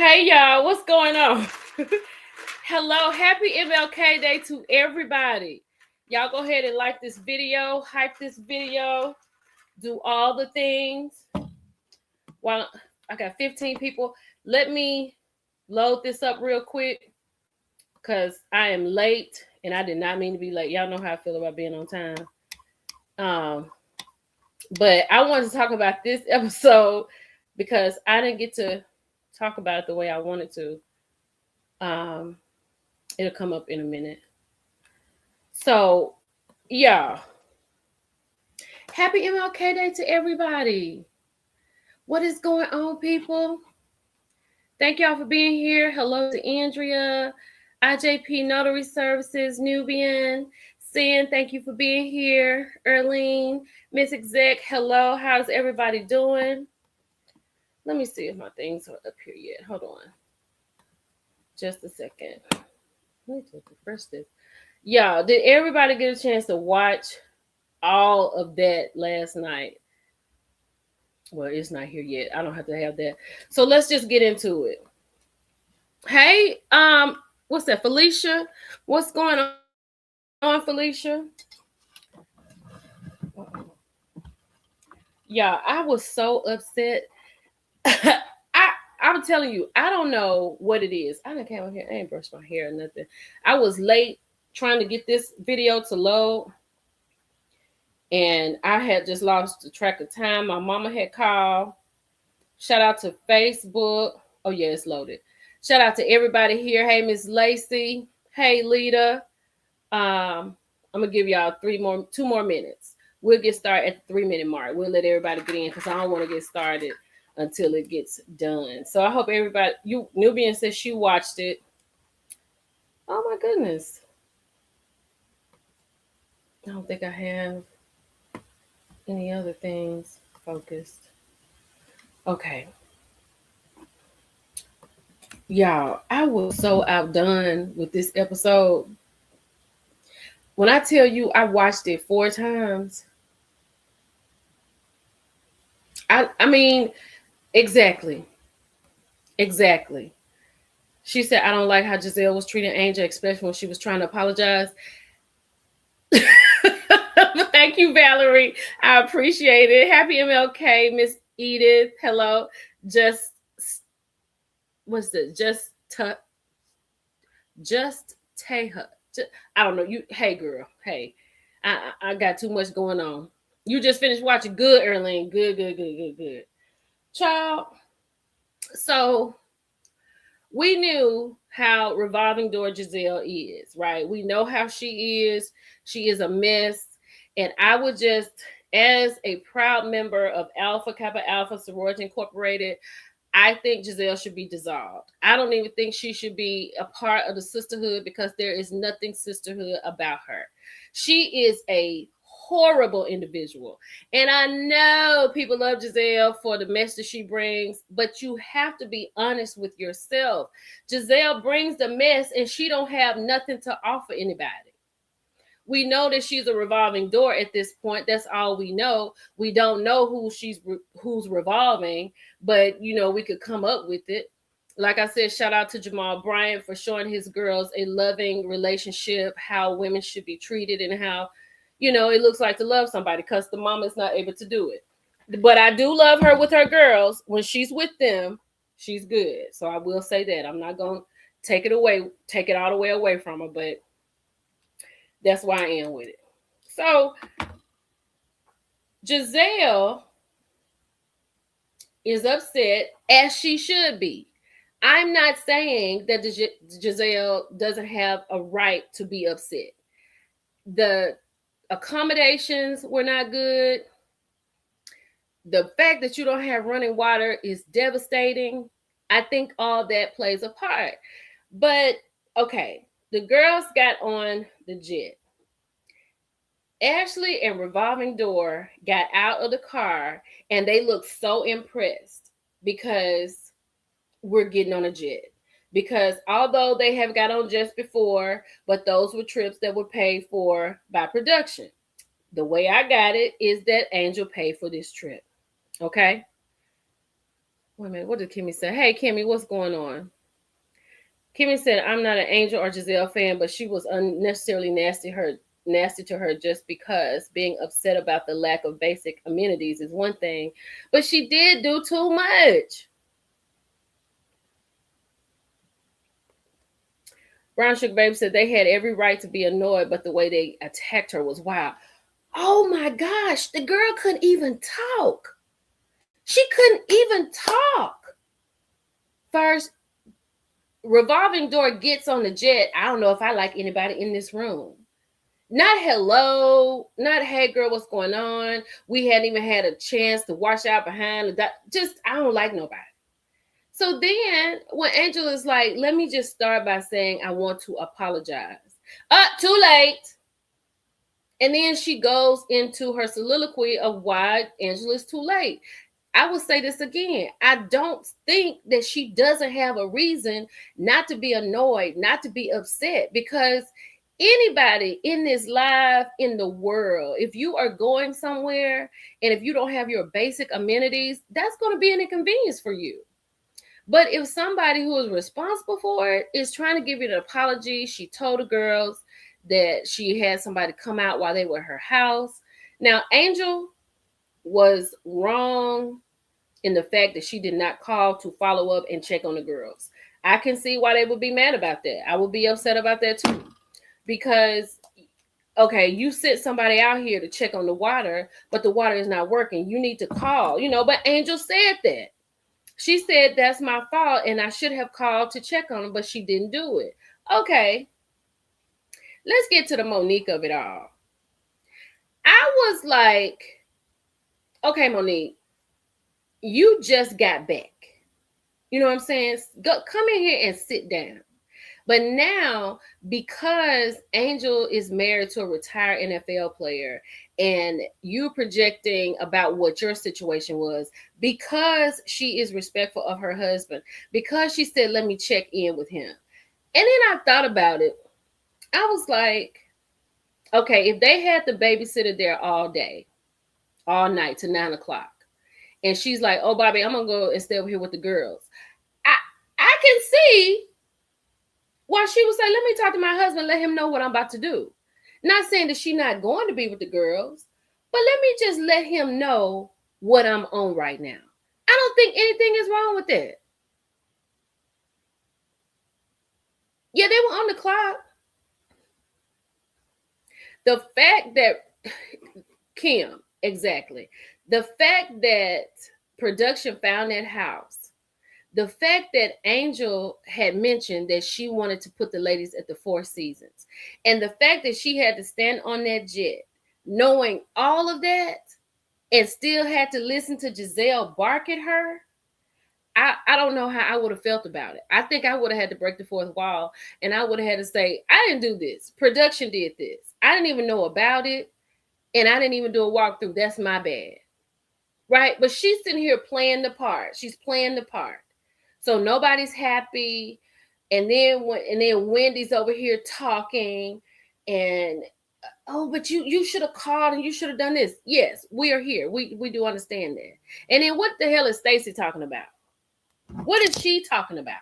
Hey y'all, what's going on? Hello, happy MLK Day to everybody. Y'all go ahead and like this video, hype this video, do all the things. While I got 15 people, let me load this up real quick because I am late and I did not mean to be late. Y'all know how I feel about being on time. But I wanted to talk about this episode because I didn't get to talk about it the way I wanted to. It'll come up in a minute. So, yeah. Happy MLK Day to everybody. What is going on, people? Thank y'all for being here. Hello to Andrea, IJP Notary Services, Nubian. Sin, thank you for being here. Erlene, Miss Exec, hello. How's everybody doing? Let me see if my things are up here yet. Hold on. Just a second. Let me just refresh this. Y'all, did everybody get a chance to watch all of that last night? Well, it's not here yet. I don't have to have that. So let's just get into it. Hey, what's that, Felicia? What's going on, Felicia? Yeah, I was so upset. I'm telling you, I don't know what it is. I didn't came out here. I ain't brushed my hair or nothing. I was late trying to get this video to load. And I had just lost the track of time. My mama had called. Shout out to Facebook. Oh, yeah, it's loaded. Shout out to everybody here. Hey, Miss Lacey. Hey, Lita. I'm going to give y'all 2 more minutes. We'll get started at the 3-minute mark. We'll let everybody get in because I don't want to get started until it gets done. So I hope everybody, Nubian says she watched it. Oh, my goodness. I don't think I have any other things focused. Okay. Y'all, I was so outdone with this episode. When I tell you I watched it 4 times, I mean, exactly. She said, I don't like how Giselle was treating Angel, especially when she was trying to apologize. Thank you, Valerie. I appreciate it. Happy MLK, Miss Edith. Hello. I don't know. Hey girl. Hey. I got too much going on. You just finished watching. Good, Erling. Good. Child. So we knew how revolving door Giselle is, right? We know how she is. She is a mess. And I would just, as a proud member of Alpha Kappa Alpha Sorority Incorporated, I think Giselle should be dissolved. I don't even think she should be a part of the sisterhood because there is nothing sisterhood about her. She is a horrible individual. And I know people love Giselle for the message she brings, but you have to be honest with yourself. Giselle brings the mess and she don't have nothing to offer anybody. We know that she's a revolving door at this point. That's all we know. We don't know who's revolving, but we could come up with it. Like I said, shout out to Jamal Bryant for showing his girls a loving relationship, how women should be treated, and how, it looks like to love somebody because the mama is not able to do it. But I do love her with her girls. When she's with them, she's good. So I will say that. I'm not going to take it all the way away from her, but that's why I am with it. So Giselle is upset, as she should be. I'm not saying that Giselle doesn't have a right to be upset. The accommodations were not good. The fact that you don't have running water is devastating. I think all that plays a part. But, okay, the girls got on the jet. Ashley and Revolving Door got out of the car and they looked so impressed because we're getting on a jet. Because although they have got on jets before, but those were trips that were paid for by production. The way I got it is that Angel paid for this trip. Okay? Wait a minute, what did Kimmy say? Hey, Kimmy, what's going on? Kimmy said, I'm not an Angel or Giselle fan, but she was unnecessarily nasty to her just because being upset about the lack of basic amenities is one thing, but she did do too much. Brown Sugar Baby said they had every right to be annoyed, but the way they attacked her was wild. Oh my gosh, the girl couldn't even talk. She couldn't even talk. First, revolving door gets on the jet. I don't know if I like anybody in this room. Not hello, not hey girl, what's going on? We hadn't even had a chance to wash out behind the just I don't like nobody. So then when Angel is like, let me just start by saying I want to apologize. Too late. And then she goes into her soliloquy of why Angela's too late. I will say this again. I don't think that she doesn't have a reason not to be annoyed, not to be upset, because anybody in this life in the world, if you are going somewhere and if you don't have your basic amenities, that's going to be an inconvenience for you. But if somebody who is responsible for it is trying to give you an apology, she told the girls that she had somebody come out while they were at her house. Now, Angel was wrong in the fact that she did not call to follow up and check on the girls. I can see why they would be mad about that. I would be upset about that too. Because, okay, you sent somebody out here to check on the water, but the water is not working. You need to call, but Angel said that. She said, that's my fault, and I should have called to check on him, but she didn't do it. Okay, let's get to the Monique of it all. I was like, okay, Monique, you just got back. You know what I'm saying? Come in here and sit down. But now, because Angel is married to a retired NFL player and you projecting about what your situation was, because she is respectful of her husband, because she said, let me check in with him. And then I thought about it. I was like, okay, if they had the babysitter there all day, all night to 9 o'clock, and she's like, oh, Bobby, I'm going to go and stay over here with the girls. I can see why she would say, let me talk to my husband, let him know what I'm about to do. Not saying that she's not going to be with the girls, but let me just let him know what I'm on right now. I don't think anything is wrong with that. Yeah, they were on the clock. The fact that, Kim, exactly. The fact that production found that house, the fact that Angel had mentioned that she wanted to put the ladies at the Four Seasons, and the fact that she had to stand on that jet, knowing all of that, and still had to listen to Giselle bark at her, I don't know how I would have felt about it. I think I would have had to break the fourth wall, and I would have had to say, I didn't do this. Production did this. I didn't even know about it, and I didn't even do a walkthrough. That's my bad. Right? But she's sitting here playing the part. She's playing the part. So nobody's happy. And then Wendy's over here talking, and oh, but you should have called and you should have done this. Yes, we are here. We do understand that. And then what the hell is Stacy talking about? What is she talking about?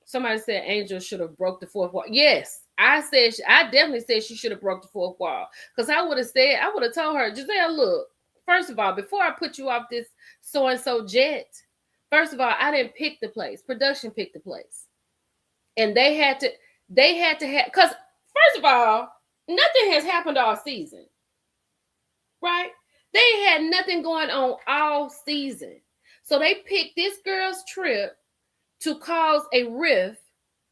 Somebody said Angel should have broke the fourth wall. Yes, I definitely said she should have broke the fourth wall. Because I would have told her, Giselle, look, first of all, before I put you off this so-and-so jet, first of all, I didn't pick the place. Production picked the place. And they had to have, because first of all, nothing has happened all season. Right? They had nothing going on all season. So they picked this girl's trip to cause a rift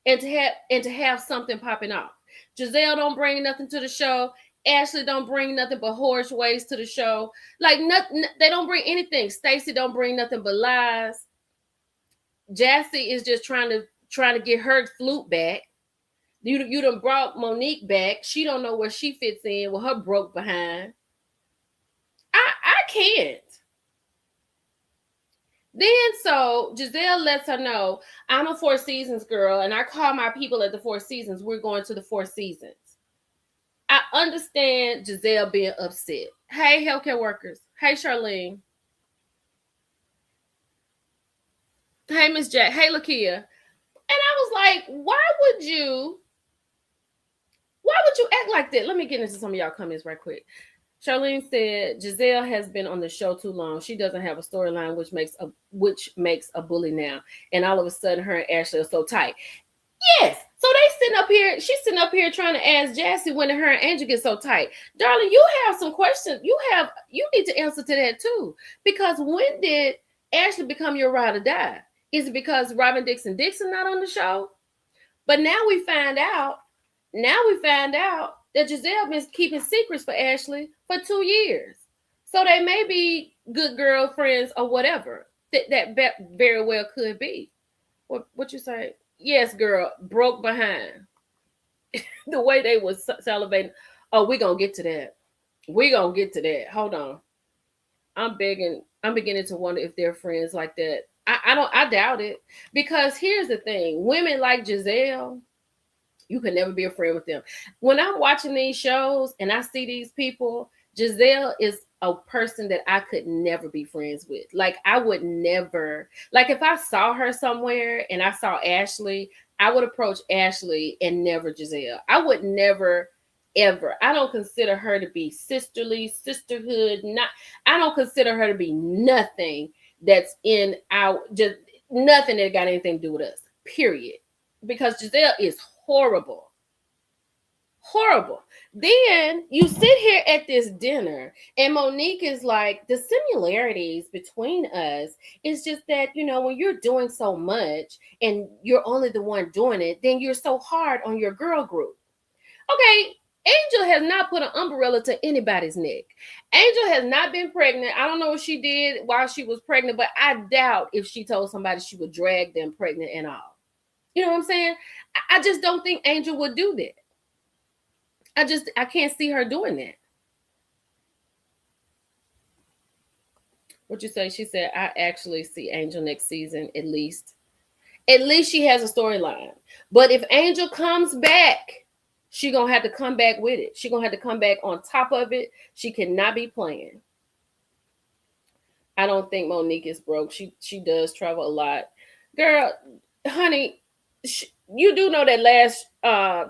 and to have something popping off. Giselle don't bring nothing to the show. Ashley don't bring nothing but horse ways to the show. Like nothing, they don't bring anything. Stacy don't bring nothing but lies. Jassy is just trying to get her flute back. You done brought Monique back. She don't know where she fits in with her broke behind. I can't. Then so Giselle lets her know, I'm a Four Seasons girl, and I call my people at the Four Seasons. We're going to the Four Seasons. I understand Giselle being upset. Hey, healthcare workers. Hey, Charlene. Hey, Miss Jack. Hey, Lakia. And I was like, why would you act like that? Let me get into some of y'all comments right quick. Charlene said Giselle has been on the show too long. She doesn't have a storyline, which makes a bully now. And all of a sudden, her and Ashley are so tight. Yes. So they sitting up here. She's sitting up here trying to ask Jassy when her and Angel get so tight. Darling, you have some questions. You need to answer to that too. Because when did Ashley become your ride or die? Is it because Robin Dixon not on the show? But now we find out that Giselle been keeping secrets for Ashley for 2 years. So they may be good girlfriends or whatever. That very well could be. What you say? Yes, girl, broke behind. The way they was salivating. Oh, we gonna get to that. We gonna get to that. Hold on. I'm begging. I'm beginning to wonder if they're friends like that. I don't. I doubt it because here's the thing: women like Giselle, you can never be a friend with them. When I'm watching these shows and I see these people, Giselle is a person that I could never be friends with. Like I would never, like if I saw her somewhere and I saw Ashley, I would approach Ashley and never Giselle. I would never ever. I don't consider her to be sisterly, sisterhood, not I don't consider her to be nothing that's in our just nothing that got anything to do with us. Period. Because Giselle is horrible. Horrible. Then you sit here at this dinner, and Monique is like, the similarities between us is just that, when you're doing so much and you're only the one doing it, then you're so hard on your girl group. Okay, Angel has not put an umbrella to anybody's neck. Angel has not been pregnant. I don't know what she did while she was pregnant, but I doubt if she told somebody she would drag them pregnant and all. You know what I'm saying? I just don't think Angel would do that. I can't see her doing that. What you say? She said, I actually see Angel next season at least. At least she has a storyline. But if Angel comes back, she gonna have to come back with it. She gonna have to come back on top of it. She cannot be playing. I don't think Monique is broke. She does travel a lot. Girl, honey, you do know that last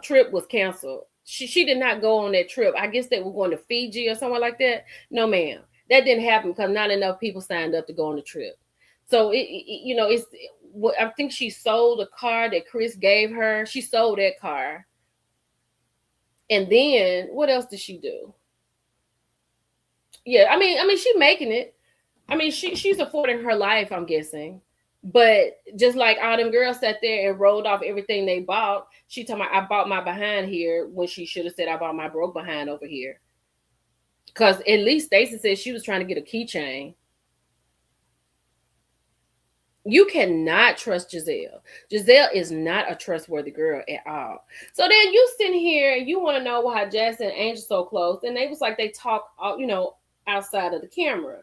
trip was canceled. She did not go on that trip. I guess they were going to Fiji or somewhere like that. No, ma'am, that didn't happen because not enough people signed up to go on the trip. So it's. I think she sold a car that Chris gave her. She sold that car, and then what else did she do? Yeah, I mean, she making it. I mean, she's affording her life. I'm guessing. But just like all them girls sat there and rolled off everything they bought, she told me I bought my behind here when she should have said I bought my broke behind over here. Because at least Stacey said she was trying to get a keychain. You cannot trust Giselle. Giselle is not a trustworthy girl at all. So then you sitting here and you want to know why Jess and Angel so close, and they was like they talk, outside of the camera.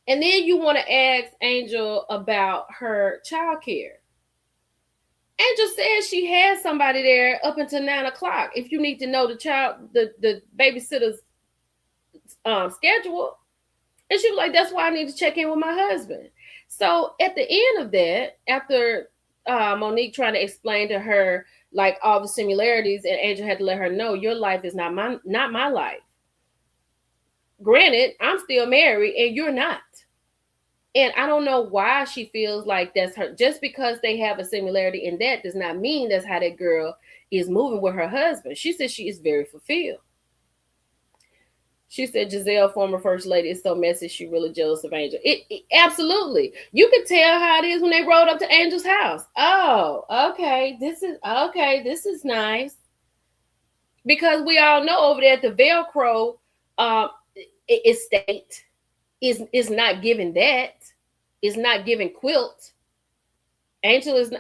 And then you want to ask Angel about her child care. Angel says she has somebody there up until 9 o'clock. If you need to know the babysitter's schedule, and she was like, "That's why I need to check in with my husband." So at the end of that, after Monique trying to explain to her like all the similarities, and Angel had to let her know your life is not my life. Granted, I'm still married and you're not. And I don't know why she feels like that's her. Just because they have a similarity in that does not mean that's how that girl is moving with her husband. She said she is very fulfilled. She said Giselle, former first lady, is so messy. She really jealous of Angel. It absolutely. You could tell how it is when they rode up to Angel's house. Oh, okay. This is nice. Because we all know over there at the Velcro estate is not giving that. Is not giving quilt. Angel's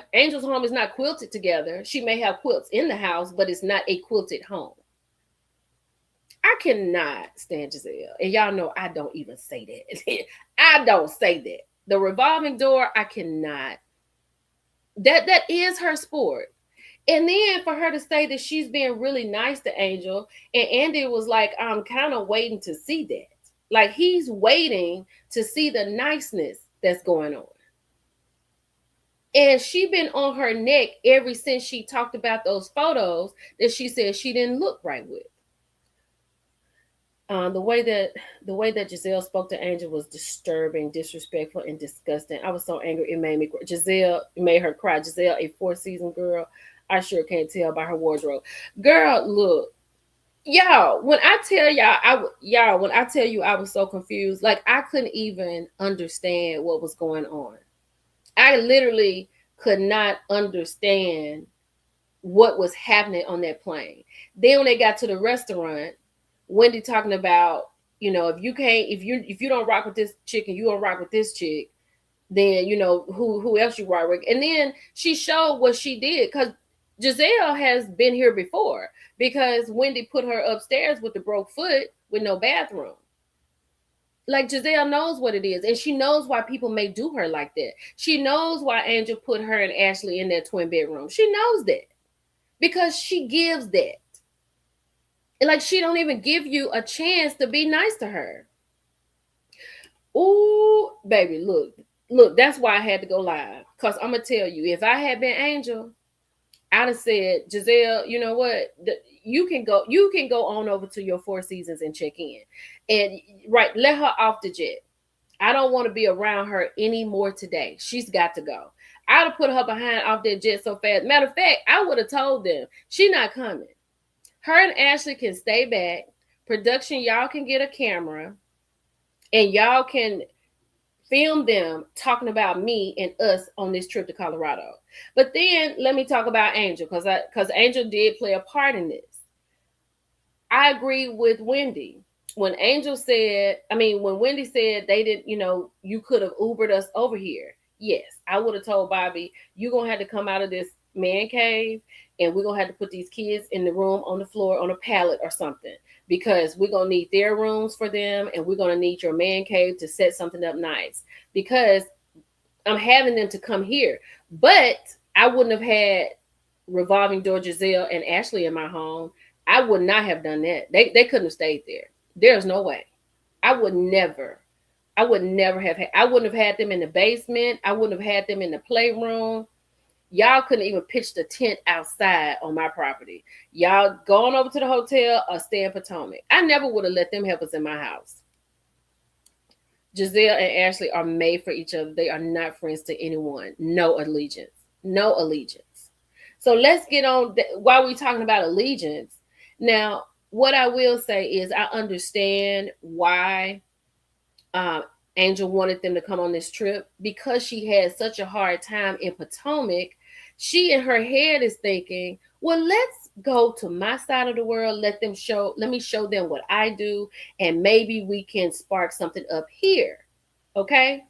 home is not quilted together. She may have quilts in the house, but it's not a quilted home. I cannot stand Giselle. And y'all know I don't even say that. I don't say that. The revolving door, I cannot. That is her sport. And then for her to say that she's being really nice to Angel, and Andy was like, I'm kind of waiting to see that. Like he's waiting to see the niceness that's going on. And she been on her neck ever since she talked about those photos that she said she didn't look right with. The way that Giselle spoke to Angel was disturbing, disrespectful, and disgusting. I was so angry it made me cry. Giselle made her cry. Giselle, a 4-season girl, I sure can't tell by her wardrobe. Girl, look, y'all. When I tell y'all, when I tell you I was so confused, like I couldn't even understand what was going on. I literally could not understand what was happening on that plane. Then when they got to the restaurant, Wendy talking about, if you don't rock with this chick and you don't rock with this chick, then who else you rock with. And then she showed what she did, because Giselle has been here before, because Wendy put her upstairs with the broke foot with no bathroom. Like, Giselle knows what it is, and she knows why people may do her like that. She knows why Angel put her and Ashley in that twin bedroom. She knows that because she gives that. Like, she don't even give you a chance to be nice to her. Ooh, baby, look, that's why I had to go live. Because I'm going to tell you, if I had been Angel, I'd have said, Giselle, you know what? You can go on over to your 4 seasons and check in. And right, let her off the jet. I don't want to be around her anymore today. She's got to go. I'd have put her behind off that jet so fast. Matter of fact, I would have told them she's not coming. Her and Ashley can stay back. Production, y'all can get a camera and y'all can film them talking about me and us on this trip to Colorado. But then let me talk about Angel, because Angel did play a part in this. I agree with Wendy. When Wendy said they didn't, you could have Ubered us over here. Yes, I would have told Bobby, you're going to have to come out of this man cave and we're going to have to put these kids in the room on the floor on a pallet or something, because we're going to need their rooms for them and we're going to need your man cave to set something up nice, because I'm having them to come here. But I wouldn't have had revolving door Giselle and Ashley in my home. I would not have done that. They couldn't have stayed there. There's no way. I would never have I wouldn't have had them in the basement. I wouldn't have had them in the playroom. Y'all couldn't even pitch the tent outside on my property. Y'all going over to the hotel or stay in Potomac. I never would have let them help us in my house. Giselle and Ashley are made for each other. They are not friends to anyone. No allegiance. No allegiance. So let's get on, while we're talking about allegiance. Now, what I will say is I understand why Angel wanted them to come on this trip, because she had such a hard time in Potomac. She in her head is thinking, well, let's go to my side of the world. Let me show them what I do, and maybe we can spark something up here. Okay?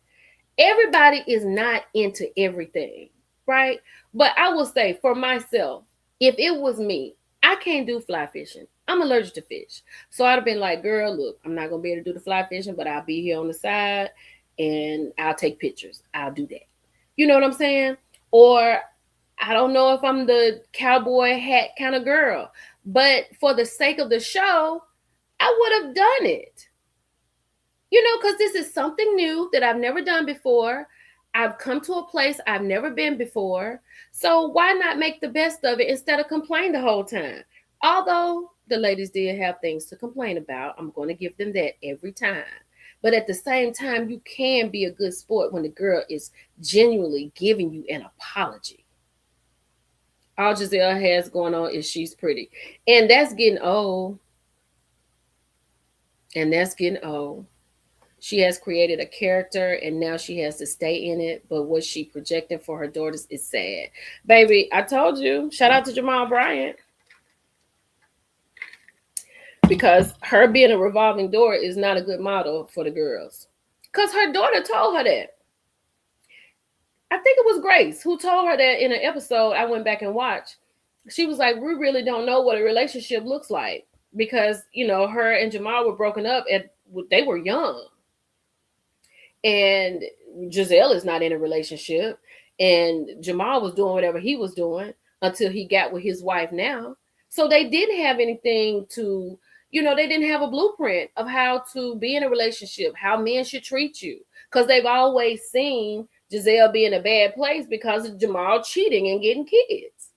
Everybody is not into everything, right? But I will say, for myself, if it was me, I can't do fly fishing. I'm allergic to fish. So I'd have been like, girl, look, I'm not going to be able to do the fly fishing, but I'll be here on the side and I'll take pictures. I'll do that. You know what I'm saying? Or I don't know if I'm the cowboy hat kind of girl, but for the sake of the show, I would have done it. Because this is something new that I've never done before. I've come to a place I've never been before. So why not make the best of it instead of complain the whole time? Although the ladies did have things to complain about, I'm going to give them that every time. But at the same time, you can be a good sport when the girl is genuinely giving you an apology. All Giselle has going on is she's pretty. And that's getting old. She has created a character and now she has to stay in it. But what she projecting for her daughters is sad. Baby, I told you. Shout out to Jamal Bryant. Because her being a revolving door is not a good model for the girls. Because her daughter told her that. I think it was Grace who told her that in an episode I went back and watched. She was like, we really don't know what a relationship looks like. Because, her and Jamal were broken up they were young. And Giselle is not in a relationship. And Jamal was doing whatever he was doing until he got with his wife now. So they didn't have anything to, they didn't have a blueprint of how to be in a relationship, how men should treat you. Because they've always seen Giselle be in a bad place because of Jamal cheating and getting kids,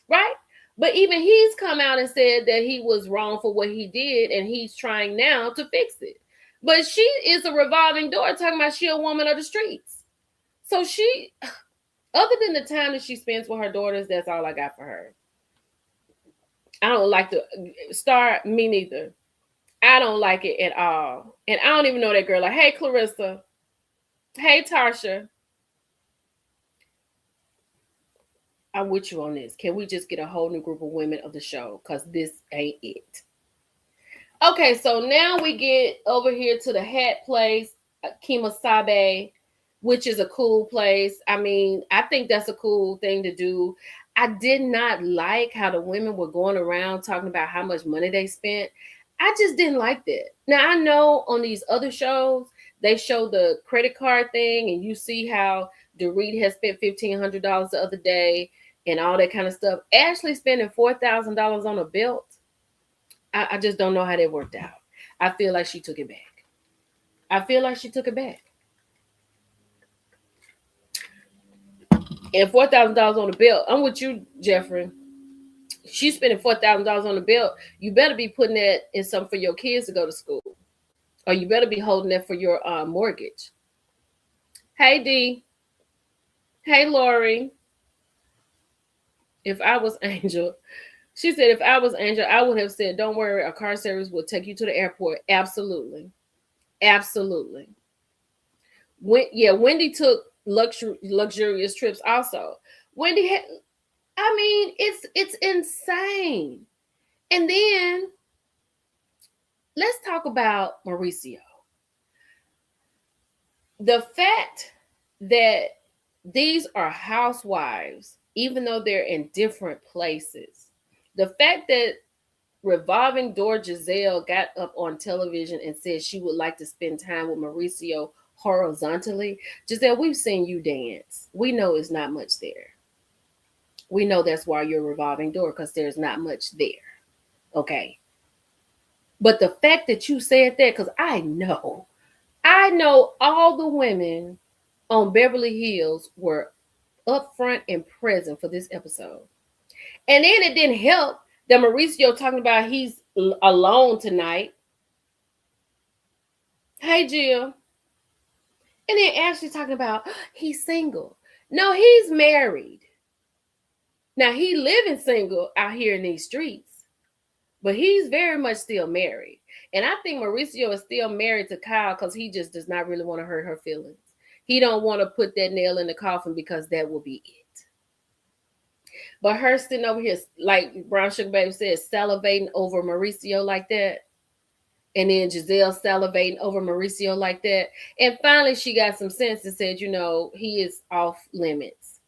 right? But even he's come out and said that he was wrong for what he did, and he's trying now to fix it. But she is a revolving door talking about she a woman of the streets. So she, other than the time that she spends with her daughters, that's all I got for her. I don't like the star, me neither. I don't like it at all. And I don't even know that girl. Like, hey, Clarissa. Hey, Tarsha. I'm with you on this. Can we just get a whole new group of women of the show? Because this ain't it. Okay, so now we get over here to the hat place, Kemosabe, which is a cool place. I mean, I think that's a cool thing to do. I did not like how the women were going around talking about how much money they spent. I just didn't like that. Now, I know on these other shows, they show the credit card thing, and you see how Dorit has spent $1,500 the other day and all that kind of stuff. Ashley spending $4,000 on a belt. I just don't know how that worked out. I feel like she took it back. And $4,000 on the belt. I'm with you, Jeffrey. She's spending $4,000 on the belt. You better be putting that in something for your kids to go to school, or you better be holding that for your mortgage. Hey, D. Hey, Lori. If I was Angel, she said, if I was Angel, I would have said, don't worry, a car service will take you to the airport. Absolutely. Wendy took luxurious trips also. Wendy had, I mean, it's insane. And then let's talk about Mauricio. The fact that these are housewives, even though they're in different places, the fact that revolving door Giselle got up on television and said she would like to spend time with Mauricio horizontally. Giselle, we've seen you dance. We know it's not much there. We know that's why you're a revolving door, because there's not much there. Okay. But the fact that you said that, because I know all the women on Beverly Hills were up front and present for this episode. And then it didn't help that Mauricio talking about he's alone tonight. Hey, Jill. And then Ashley talking about he's single. No, he's married. Now, he living single out here in these streets, but he's very much still married. And I think Mauricio is still married to Kyle because he just does not really want to hurt her feelings. He don't want to put that nail in the coffin because that will be it. But her sitting over here, like Brown Sugar Baby said, salivating over Mauricio like that. And then Giselle salivating over Mauricio like that. And finally, she got some sense and said, he is off limits.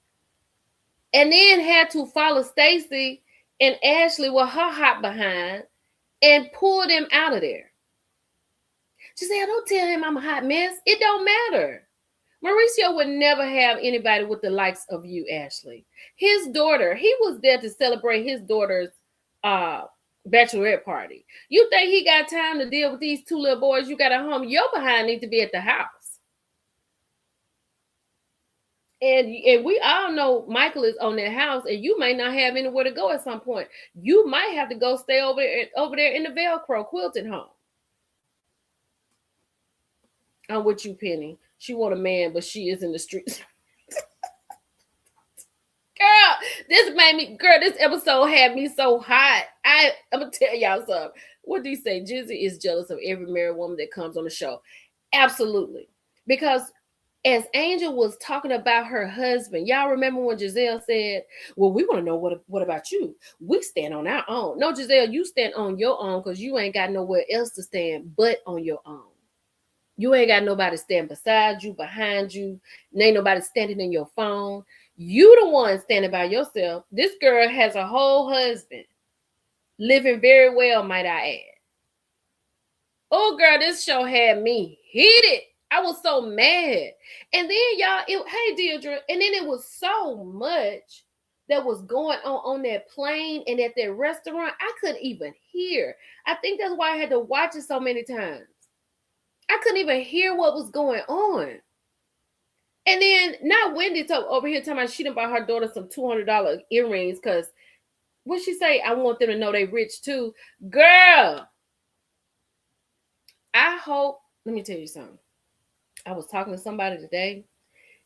And then had to follow Stacy and Ashley with her hot behind and pull them out of there. She said, don't tell him I'm a hot mess. It don't matter. Mauricio would never have anybody with the likes of you, Ashley. His daughter, he was there to celebrate his daughter's bachelorette party. You think he got time to deal with these two little boys you got at home? Your behind need to be at the house. And we all know Michael is on that house, and you may not have anywhere to go at some point. You might have to go stay over there in the Velcro quilted home. I'm with you, Penny. She want a man, but she is in the streets. This episode had me so hot. I'm gonna tell y'all something. What do you say? Jizzy is jealous of every married woman that comes on the show. Absolutely. Because as Angel was talking about her husband, y'all remember when Giselle said, well, we want to know what about you? We stand on our own. No, Giselle, you stand on your own because you ain't got nowhere else to stand but on your own. You ain't got nobody stand beside you, behind you. Ain't nobody standing in your phone. You the one standing by yourself. This girl has a whole husband. Living very well, might I add. Oh, girl, this show had me heated. I was so mad. And then, y'all, hey, Deirdre, and then it was so much that was going on that plane and at that restaurant. I couldn't even hear. I think that's why I had to watch it so many times. I couldn't even hear what was going on. And then not Wendy over here talking about she done buy her daughter some $200 earrings because what she say? I want them to know they rich too. Girl, I hope, let me tell you something. I was talking to somebody today,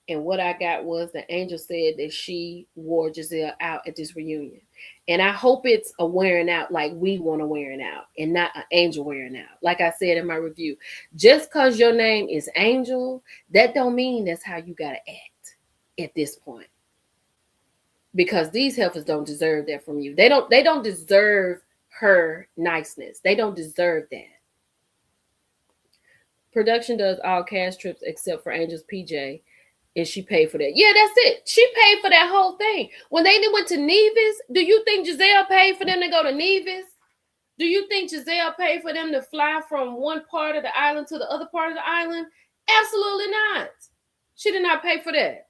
and what I got was the angel said that she wore Giselle out at this reunion. And I hope it's a wearing out like we want to wearing out and not an angel wearing out. Like I said in my review, just because your name is Angel, that don't mean that's how you got to act at this point. Because these heifers don't deserve that from you. They don't deserve her niceness. They don't deserve that. Production does all cash trips except for Angel's PJ, and she paid for that. Yeah, that's it. She paid for that whole thing. When they went to Nevis, do you think Giselle paid for them to go to Nevis? Do you think Giselle paid for them to fly from one part of the island to the other part of the island? Absolutely not. She did not pay for that.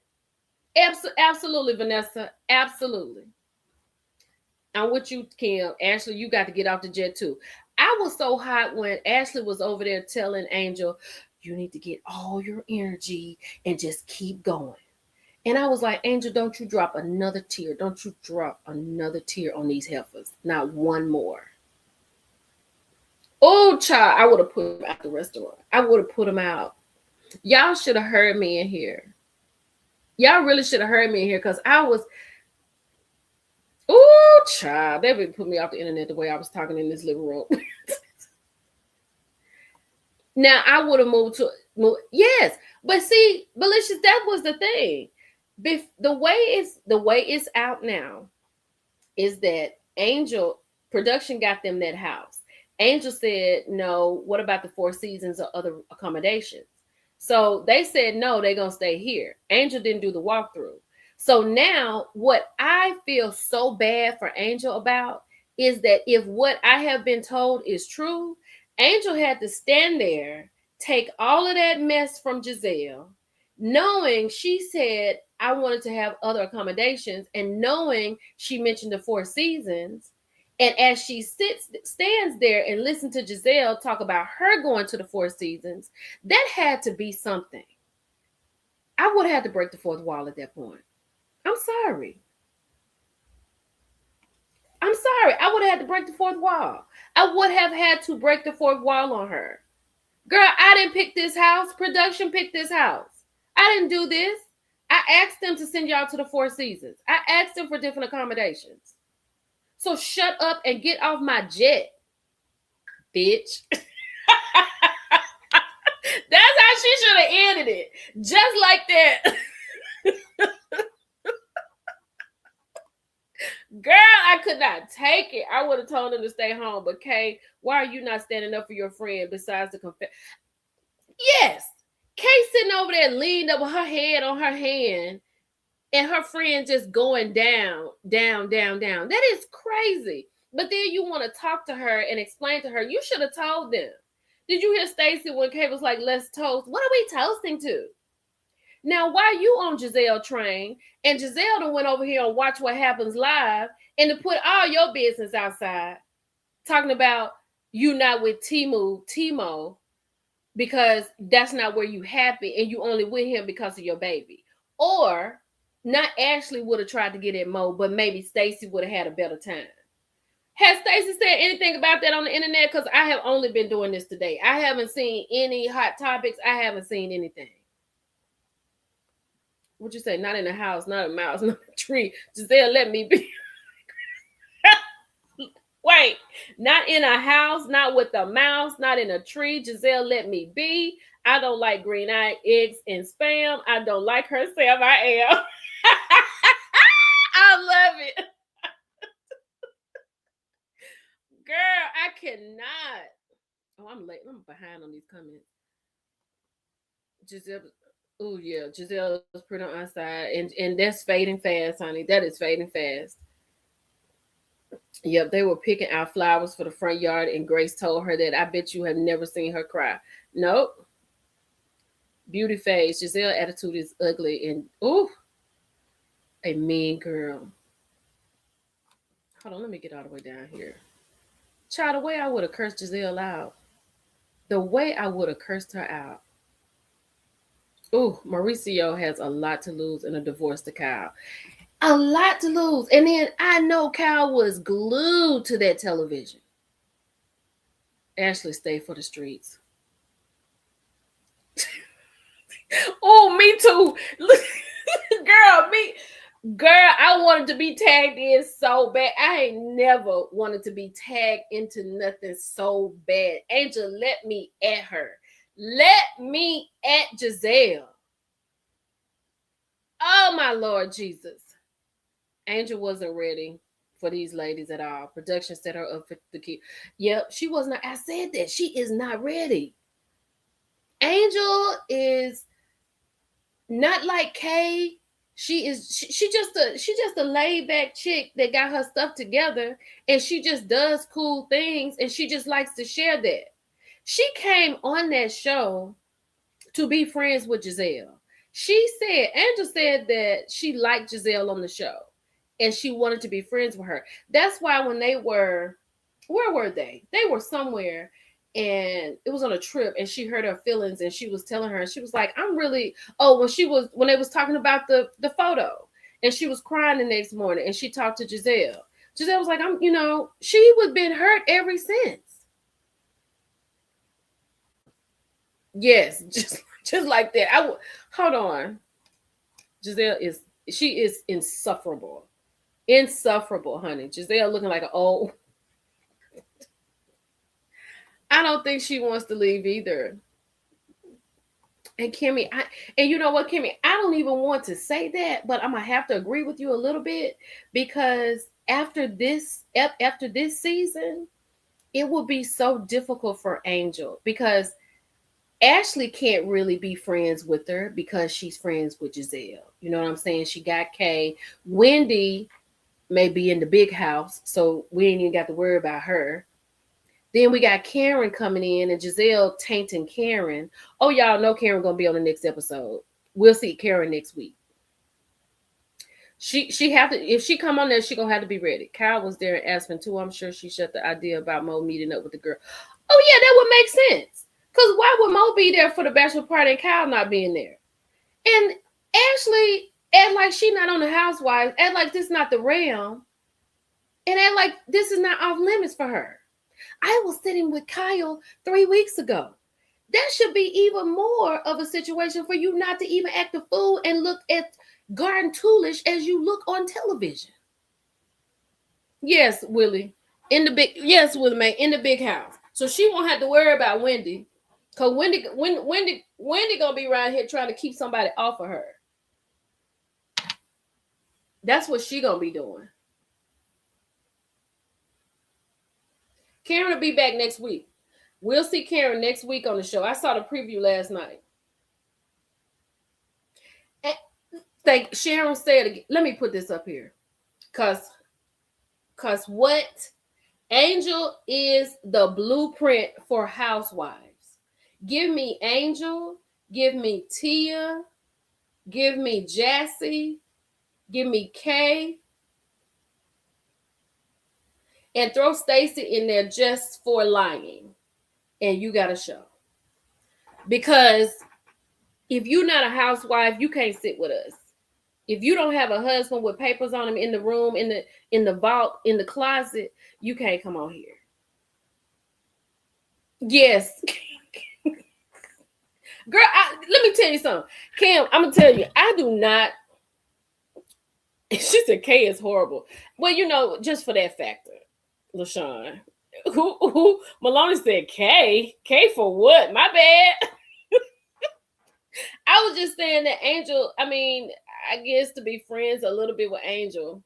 Absolutely, Vanessa. Absolutely. I'm with you, Kim. Ashley, you got to get off the jet too. I was so hot when Ashley was over there telling Angel, you need to get all your energy and just keep going. And I was like, Angel, don't you drop another tear. Don't you drop another tear on these heifers. Not one more. Oh, child, I would have put them out the restaurant. I would have put them out. Y'all should have heard me in here. Y'all really should have heard me in here because I was, oh, child, they would put me off the internet the way I was talking in this living room. Now I would have moved to yes, but see, Malicious, that was the thing. The way it's out now is that Angel production got them that house. Angel said no. What about the Four Seasons or other accommodations? So they said no. They're gonna stay here. Angel didn't do the walkthrough. So now, what I feel so bad for Angel about is that if what I have been told is true, Angel had to stand there, take all of that mess from Giselle, knowing she said, I wanted to have other accommodations, and knowing she mentioned the Four Seasons. And as she stands there and listens to Giselle talk about her going to the Four Seasons, that had to be something. I would have had to break the fourth wall at that point. I'm sorry. I would have had to break the fourth wall. I would have had to break the fourth wall on her. Girl, I didn't pick this house. Production picked this house. I didn't do this. I asked them to send y'all to the Four Seasons. I asked them for different accommodations. So shut up and get off my jet, bitch. That's how she should have ended it. Just like that. Girl, I could not take it. I would have told them to stay home. But Kay, why are you not standing up for your friend besides the confess? Yes. Kay sitting over there leaning up with her head on her hand and her friend just going down, down, down, down. That is crazy. But then you want to talk to her and explain to her. You should have told them. Did you hear Stacy when Kay was like, let's toast? What are we toasting to? Now, why you on Giselle train and Giselle done went over here and watch what happens live and to put all your business outside talking about you not with Timo, because that's not where you happy and you only with him because of your baby. Or not Ashley would have tried to get at Mo, but maybe Stacy would have had a better time. Has Stacy said anything about that on the internet? Because I have only been doing this today. I haven't seen any hot topics. I haven't seen anything. What'd you say? Not in a house, not a mouse, not a tree. Giselle, let me be. Wait, not in a house, not with a mouse, not in a tree. Giselle, let me be. I don't like green-eyed eggs and spam. I don't like herself. I am. I love it. Girl, I cannot. Oh, I'm late. I'm behind on these comments. Giselle. Oh yeah, Giselle is pretty on our side, and that's fading fast, honey. That is fading fast. Yep, they were picking out flowers for the front yard, and Grace told her that I bet you have never seen her cry. Nope. Beauty face. Giselle attitude is ugly and ooh, a mean girl. Hold on, let me get all the way down here. Child, the way I would have cursed Giselle out. The way I would have cursed her out. Ooh, Mauricio has a lot to lose in a divorce to Kyle. A lot to lose. And then I know Kyle was glued to that television. Ashley stayed for the streets. Oh, me too. Look, girl, me. Girl, I wanted to be tagged in so bad. I ain't never wanted to be tagged into nothing so bad. Angel, let me at her. Let me at Giselle. Oh, my Lord Jesus. Angel wasn't ready for these ladies at all. Production set her up for the kid. Yep, she was not. I said that. She is not ready. Angel is not like Kay. She just a laid back chick that got her stuff together, and she just does cool things, and she just likes to share that. She came on that show to be friends with Giselle. Angel said that she liked Giselle on the show, and she wanted to be friends with her. That's why when where were they? They were somewhere, and it was on a trip, and she hurt her feelings, and she was telling her, and she was like, I'm really, oh, when they was talking about the photo, and she was crying the next morning, and she talked to Giselle. Giselle was like, she was been hurt ever since. Yes, just like that. Hold on. Giselle is insufferable. Insufferable, honey. Giselle looking like an old. I don't think she wants to leave either. And Kimmy, and you know what, Kimmy, I don't even want to say that, but I'm gonna have to agree with you a little bit, because after this season, it will be so difficult for Angel, because Ashley can't really be friends with her because she's friends with Giselle. You know what I'm saying? She got Kay. Wendy may be in the big house, so we ain't even got to worry about her. Then we got Karen coming in, and Giselle tainting Karen. Oh, y'all know Karen gonna be on the next episode. We'll see Karen next week. She have to, if she come on there, she gonna have to be ready. Kyle was there in Aspen too. I'm sure she shut the idea about Mo meeting up with the girl. Oh yeah, that would make sense. Cause why would Mo be there for the bachelor party and Kyle not being there? And Ashley act like she not on the Housewives, act like this not the realm, and act like this is not off limits for her. I was sitting with Kyle 3 weeks ago. That should be even more of a situation for you not to even act a fool and look at garden toolish as you look on television. Yes, Willie. Willie Mae, in the big house. So she won't have to worry about Wendy. Cause Wendy gonna be around here trying to keep somebody off of her. That's what she gonna be doing. Karen will be back next week. We'll see Karen next week on the show. I saw the preview last night. And Sharon said again, let me put this up here. Cause what? Angel is the blueprint for housewives. Give me Angel, give me Tia, give me Jassy, give me Kay, and throw Stacy in there just for lying. And you got a show. Because if you're not a housewife, you can't sit with us. If you don't have a husband with papers on him in the room, in the vault, in the closet, you can't come on here. Yes. Girl, let me tell you something. Kim, I'm going to tell you, I do not. She said Kay is horrible. Well, just for that factor, LaShawn. Who Maloney said Kay? Kay for what? My bad. I was just saying that Angel, I guess to be friends a little bit with Angel.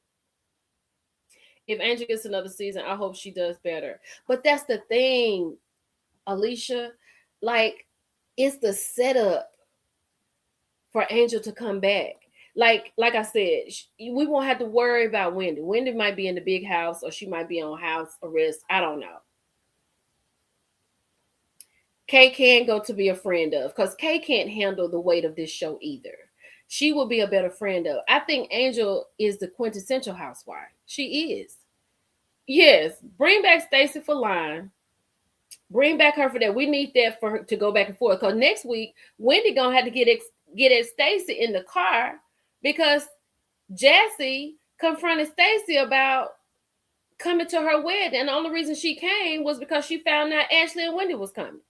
If Angel gets another season, I hope she does better. But that's the thing, Alicia. Like, it's the setup for Angel to come back. Like I said, we won't have to worry about Wendy. Wendy might be in the big house, or she might be on house arrest. I don't know. Kay can go to be a friend of, because Kay can't handle the weight of this show either. She will be a better friend of. I think Angel is the quintessential housewife. She is. Yes, bring back Stacy for lying. Bring back her for that. We need that for her to go back and forth. Because next week, Wendy gonna have to get get at Stacy in the car because Jassy confronted Stacy about coming to her wedding. And the only reason she came was because she found out Ashley and Wendy was coming.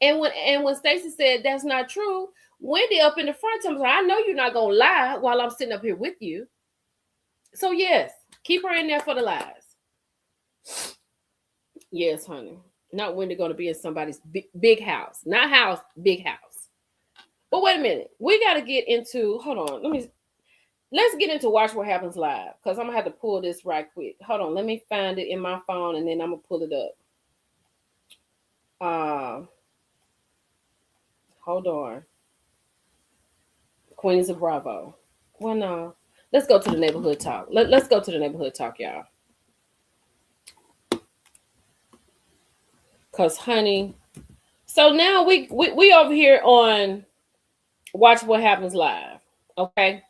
And when Stacy said that's not true, Wendy up in the front told me, I know you're not gonna lie while I'm sitting up here with you. So yes, keep her in there for the lies. Yes, honey. Not Wendy gonna be in somebody's big house. Not house, big house. But wait a minute. We gotta get into, hold on, let's get into Watch What Happens Live. Because I'm gonna have to pull this right quick. Hold on, let me find it in my phone and then I'm gonna pull it up. Hold on. Queens of Bravo. Well, no. Let's go to the neighborhood talk. Let's go to the neighborhood talk, y'all. Cause honey, so now we over here on Watch What Happens Live. Okay.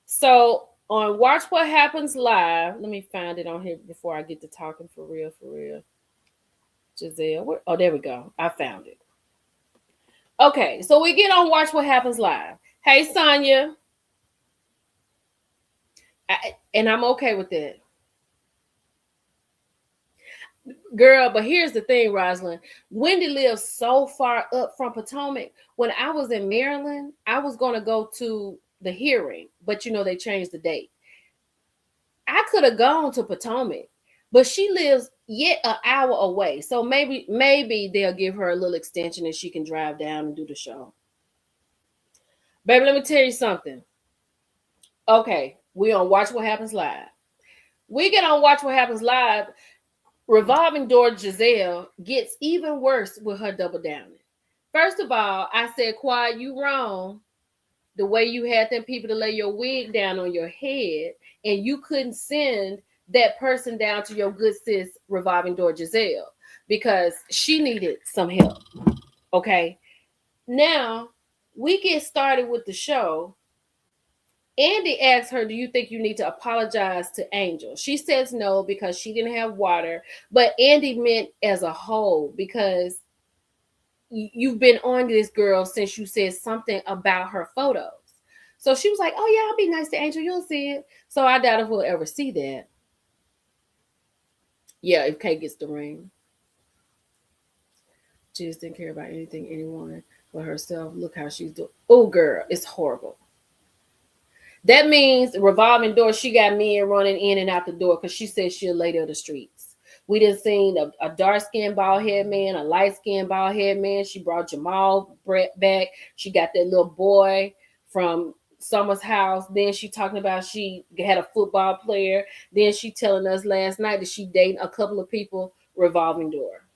So on Watch What Happens Live, let me find it on here before I get to talking for real. Giselle, oh, there we go. I found it. Okay, so we get on Watch What Happens Live. Hey, Sonya. And I'm okay with that. Girl, but here's the thing, Rosalind. Wendy lives so far up from Potomac. When I was in Maryland, I was going to go to the hearing, but they changed the date. I could have gone to Potomac, but she lives yet an hour away. So maybe they'll give her a little extension and she can drive down and do the show. Baby, let me tell you something. Okay, we on Watch What Happens Live. We get on Watch What Happens Live. Revolving Door Giselle gets even worse with her double downing. First of all, I said, Quad, you wrong. The way you had them people to lay your wig down on your head, and you couldn't send that person down to your good sis, Revolving Door Giselle, because she needed some help. Okay. Now, we get started with the show. Andy asks her, do you think you need to apologize to Angel? She says no because she didn't have water. But Andy meant as a whole because you've been on this girl since you said something about her photos. So she was like, oh, yeah, I'll be nice to Angel. You'll see it. So I doubt if we'll ever see that. Yeah, if Kate gets the ring. She just didn't care about anything, anyone but herself. Look how she's doing. Oh, girl, it's horrible. That means Revolving Door, she got men running in and out the door because she said she's a lady of the streets. We done seen a dark-skinned bald-head man, a light-skinned bald-head man. She brought Jamal back. She got that little boy from Summer's house. Then she talking about she had a football player. Then she telling us last night that she dating a couple of people, Revolving Door.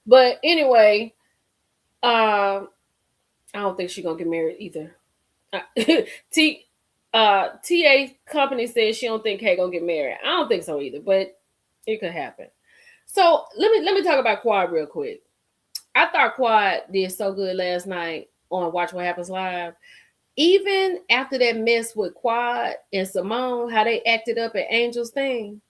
But anyway, I don't think she's going to get married either. TA company says she don't think Kay gonna get married. I don't think so either, but it could happen. So let me talk about Quad real quick. I thought Quad did so good last night on Watch What Happens Live. Even after that mess with Quad and Simone, how they acted up at Angel's thing,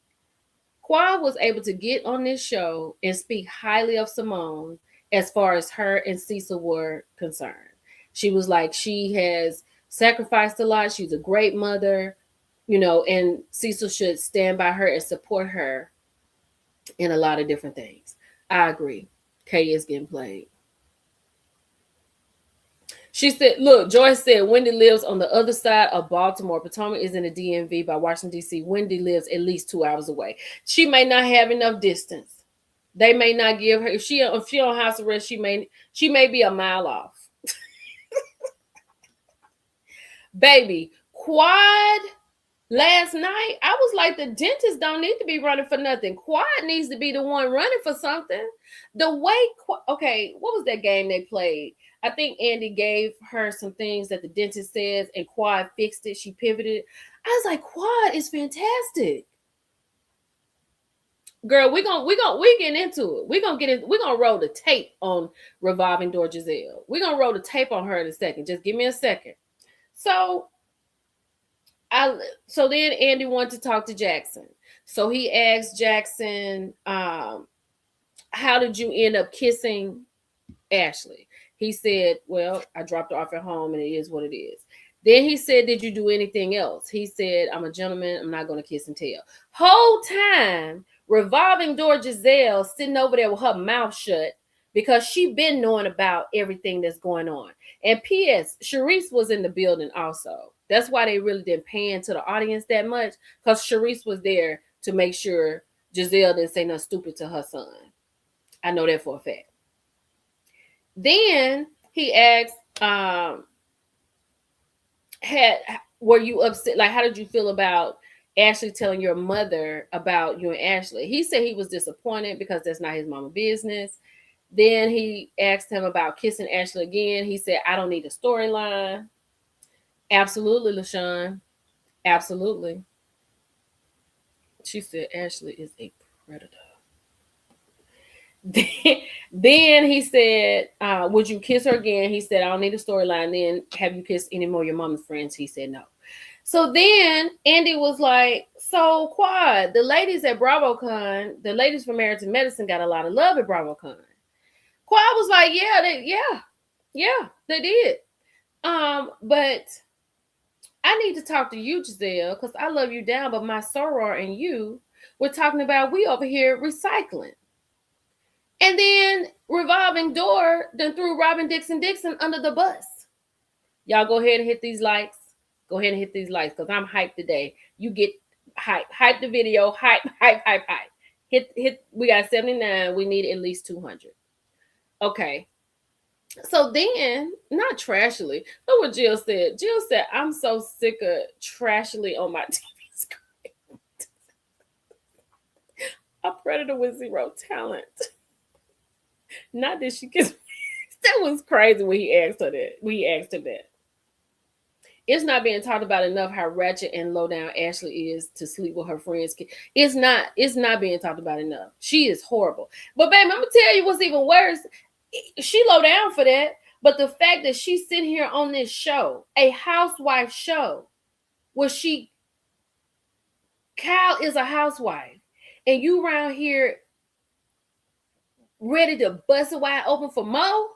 Quad was able to get on this show and speak highly of Simone as far as her and Cecil were concerned. She was like, she has sacrificed a lot. She's a great mother, and Cecil should stand by her and support her in a lot of different things. I agree. Kay is getting played. She said, look, Joyce said, Wendy lives on the other side of Baltimore. Potomac is in the DMV by Washington, D.C. Wendy lives at least 2 hours away. She may not have enough distance. They may not give her, if she on house arrest, she may be a mile off. Baby, Quad last night, I was like, the dentist don't need to be running for nothing. Quad needs to be the one running for something. The way, okay, what was that game they played? I think Andy gave her some things that the dentist says, and Quad fixed it. She pivoted. I was like, Quad is fantastic. Girl, we getting into it. We're gonna roll the tape on Revolving Door Giselle. We're gonna roll the tape on her in a second. Just give me a second. So then Andy wanted to talk to Jackson. So he asked Jackson, how did you end up kissing Ashley? He said, well, I dropped her off at home and it is what it is. Then he said, did you do anything else? He said, I'm a gentleman. I'm not going to kiss and tell. Whole time, revolving door Giselle sitting over there with her mouth shut because she been knowing about everything that's going on. And P.S., Sharice was in the building also. That's why they really didn't pan to the audience that much, because Sharice was there to make sure Giselle didn't say nothing stupid to her son. I know that for a fact. Then he asked, were you upset? Like, how did you feel about Ashley telling your mother about you and Ashley? He said he was disappointed because that's not his mama business. Then he asked him about kissing Ashley again. He said, I don't need a storyline. Absolutely, LaShawn. Absolutely. She said Ashley is a predator. Then he said, would you kiss her again? He said, I don't need a storyline. Then have you kissed any more of your mama's friends? He said no. So then Andy was like, so Quad, the ladies at BravoCon, the ladies from Marriage and Medicine got a lot of love at BravoCon. Quad was like, yeah, they did. But I need to talk to you, Giselle, because I love you down, but my soror and you were talking about we over here recycling. And then Revolving Door then threw Robin Dixon under the bus. Y'all go ahead and hit these likes. Go ahead and hit these likes because I'm hyped today. You get hype. Hype the video. Hype. Hit. We got 79. We need at least 200. Okay. So then, not trashily. Look what Jill said. Jill said, I'm so sick of trashily on my TV screen. A predator with zero talent. Not that she gets. That was crazy when he asked her that. It's not being talked about enough how ratchet and low down Ashley is to sleep with her friends' kids. It's not being talked about enough. She is horrible. But baby, I'm gonna tell you what's even worse. She low down for that. But the fact that she's sitting here on this show, a housewife show, where Kyle is a housewife, and you around here ready to bust it wide open for Mo?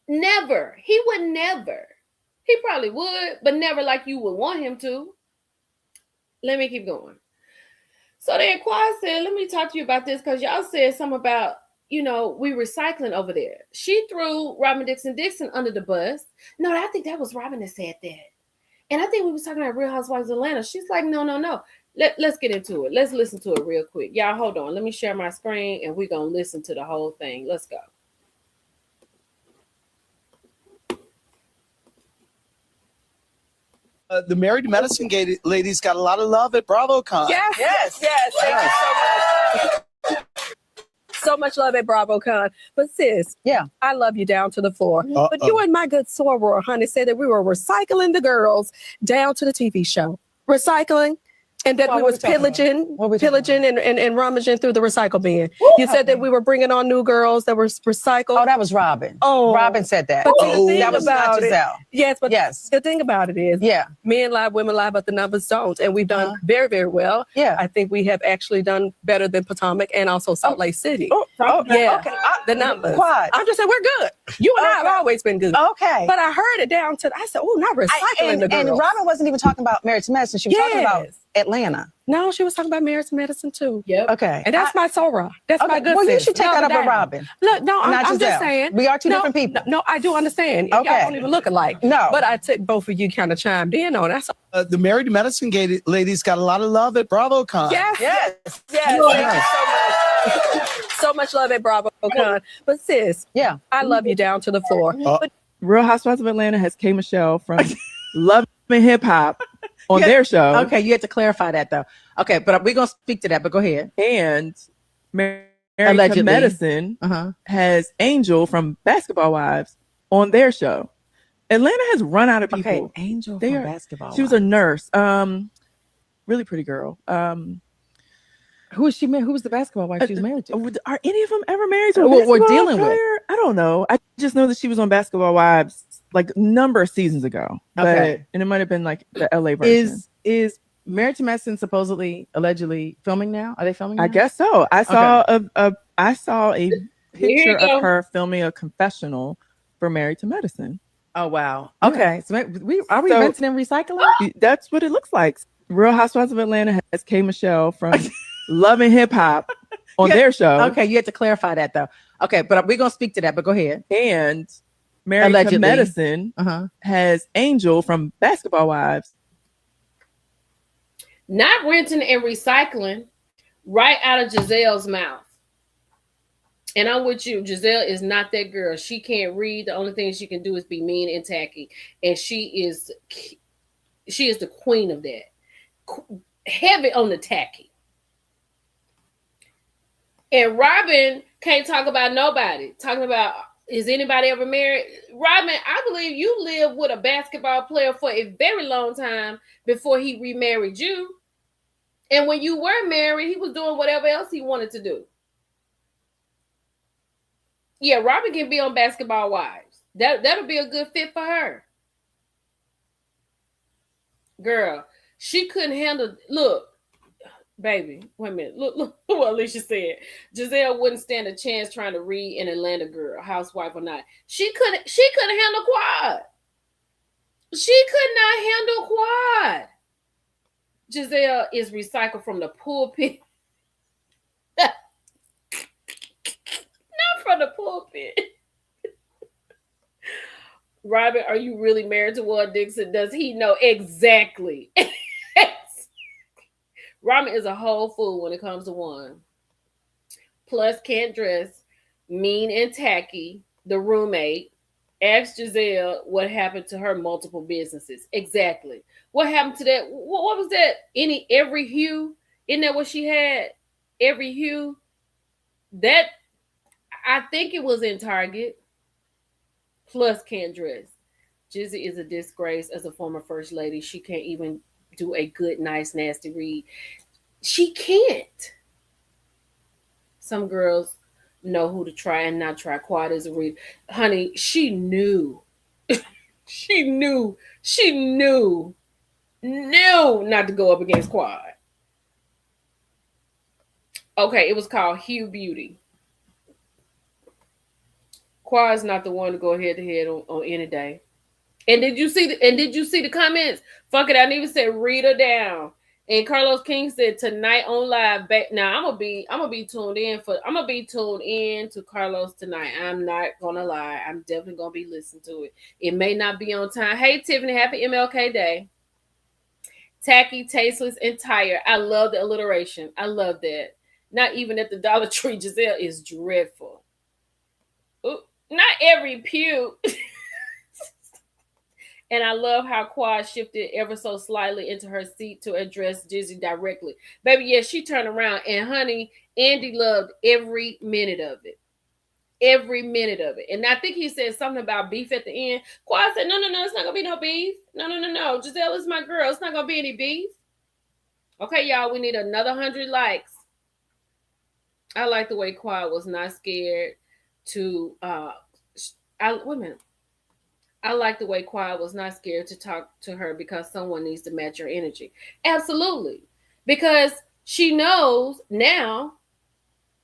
Never. He would never. He probably would, but never like you would want him to. Let me keep going. So then Quad said, let me talk to you about this because y'all said something about, we recycling over there. She threw Robin Dixon under the bus. No, I think that was Robin that said that. And I think we was talking about Real Housewives of Atlanta. She's like, no. Let's get into it. Let's listen to it real quick. Y'all, hold on. Let me share my screen, and we're going to listen to the whole thing. Let's go. The Married to Medicine ladies got a lot of love at BravoCon. Yes. Thank you so much. So much love at BravoCon. But sis, I love you down to the floor. But you and my good soror, honey, said that we were recycling the girls down to the TV show. Recycling. And that we was pillaging and rummaging through the recycle bin. You said that we were bringing on new girls that were recycled. Oh, that was Robin. Oh, Robin said that. But that was not Giselle. Yes, but the thing about it is, men lie, women lie, but the numbers don't. And we've done very, very well. Yeah, I think we have actually done better than Potomac and also Salt Lake City. Okay. The numbers. Quad. I'm just saying we're good. You and I have always been good. Okay. But I heard it down to, I said, oh, not recycling the girls. And Robin wasn't even talking about Marriage to Medicine. She was talking about Atlanta. No, she was talking about Marriage to Medicine too. Yep. Okay. And that's my Sora. That's my good Well, sis. you should take that up with Robin. Look, no, I'm just saying. We are two different people. No, I do understand. Okay. Y'all don't even look alike. No. But I took both of you kind of chimed in on that. The Married to Medicine ladies got a lot of love at BravoCon. Yes. Thank you so much. So much love at BravoCon. But sis, I love you down to the floor. But Real Housewives of Atlanta has K. Michelle from Love and Hip Hop on their show. Okay, you had to clarify that though. Okay, but we're gonna speak to that. But go ahead. And Married to Medicine has Angel from Basketball Wives on their show. Atlanta has run out of people. Okay, Angel from Basketball. She was a nurse. Really pretty girl. Who is she? Who was the basketball wife she was married to? Are any of them ever married to a basketball we're dealing player? with? I don't know. I just know that she was on Basketball Wives like a number of seasons ago. And it might have been like the LA version. Is Married to Medicine supposedly, allegedly filming now? Are they filming now? I guess so. I saw a picture of her filming a confessional for Married to Medicine. Oh wow. Okay. So are we renting and recycling? That's what it looks like. Real Housewives of Atlanta has K. Michelle from Love and Hip Hop on their show. Okay, you have to clarify that though. Okay, but we're gonna speak to that. But go ahead. And Married to Medicine has Angel from Basketball Wives. Not renting and recycling, right out of Giselle's mouth. And I'm with you. Giselle is not that girl. She can't read. The only thing she can do is be mean and tacky. And she is the queen of that. Heavy on the tacky. And Robin can't talk about nobody. Talking about, is anybody ever married? Robin, I believe you lived with a basketball player for a very long time before he remarried you. And when you were married, he was doing whatever else he wanted to do. Yeah, Robin can be on Basketball Wives. That'll be a good fit for her. Girl, she couldn't handle. Look, baby, wait a minute. Look what Alicia said. Giselle wouldn't stand a chance trying to read an Atlanta girl, housewife or not. She couldn't handle Quad. She could not handle Quad. Giselle is recycled from the pulpit. Not from the pulpit. Robin, are you really married to Ward Dixon? Does he know exactly? Robin is a whole fool when it comes to one. Plus, can't dress, mean and tacky, the roommate. Ask Giselle what happened to her multiple businesses. Exactly. What happened to that? What was that? Every hue? Isn't that what she had? Every hue? That, I think it was in Target. Plus can't dress. Jizzy is a disgrace as a former first lady. She can't even do a good, nice, nasty read. She can't. Some girls know who to try and not try. Quad is a read. Honey, she knew. she knew not to go up against Quad. Okay, it was called Hue Beauty. Quad's not the one to go head to head on any day. And did you see the comments? Fuck it, I didn't even say read her down. And Carlos King said tonight on live. Now I'm gonna be tuned in to Carlos tonight. I'm not gonna lie. I'm definitely gonna be listening to it. It may not be on time. Hey Tiffany, happy MLK Day. Tacky, tasteless, and tired. I love the alliteration. I love that. Not even at the Dollar Tree. Giselle is dreadful. Ooh, not every pew. And I love how Quad shifted ever so slightly into her seat to address Jizzy directly. Baby, yeah, she turned around. And honey, Andy loved every minute of it. Every minute of it. And I think he said something about beef at the end. Quad said, no, it's not going to be no beef. No. Giselle is my girl. It's not going to be any beef. Okay, y'all, we need another 100 likes. I like the way Quad was not scared to, wait a minute. I like the way Quad was not scared to talk to her because someone needs to match her energy. Absolutely. Because she knows now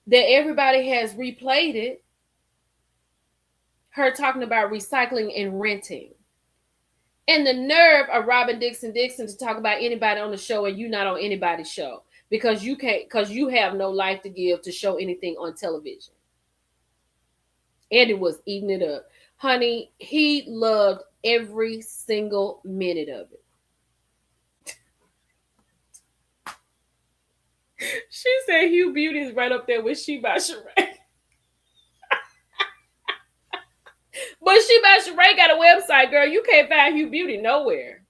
that everybody has replayed it. Her talking about recycling and renting. And the nerve of Robin Dixon to talk about anybody on the show and you not on anybody's show. Because you have no life to give to show anything on television. Andy was eating it up. Honey, he loved every single minute of it. She said Hugh Beauty is right up there with She by Sheree. But She by Sheree got a website, girl. You can't find Hugh Beauty nowhere.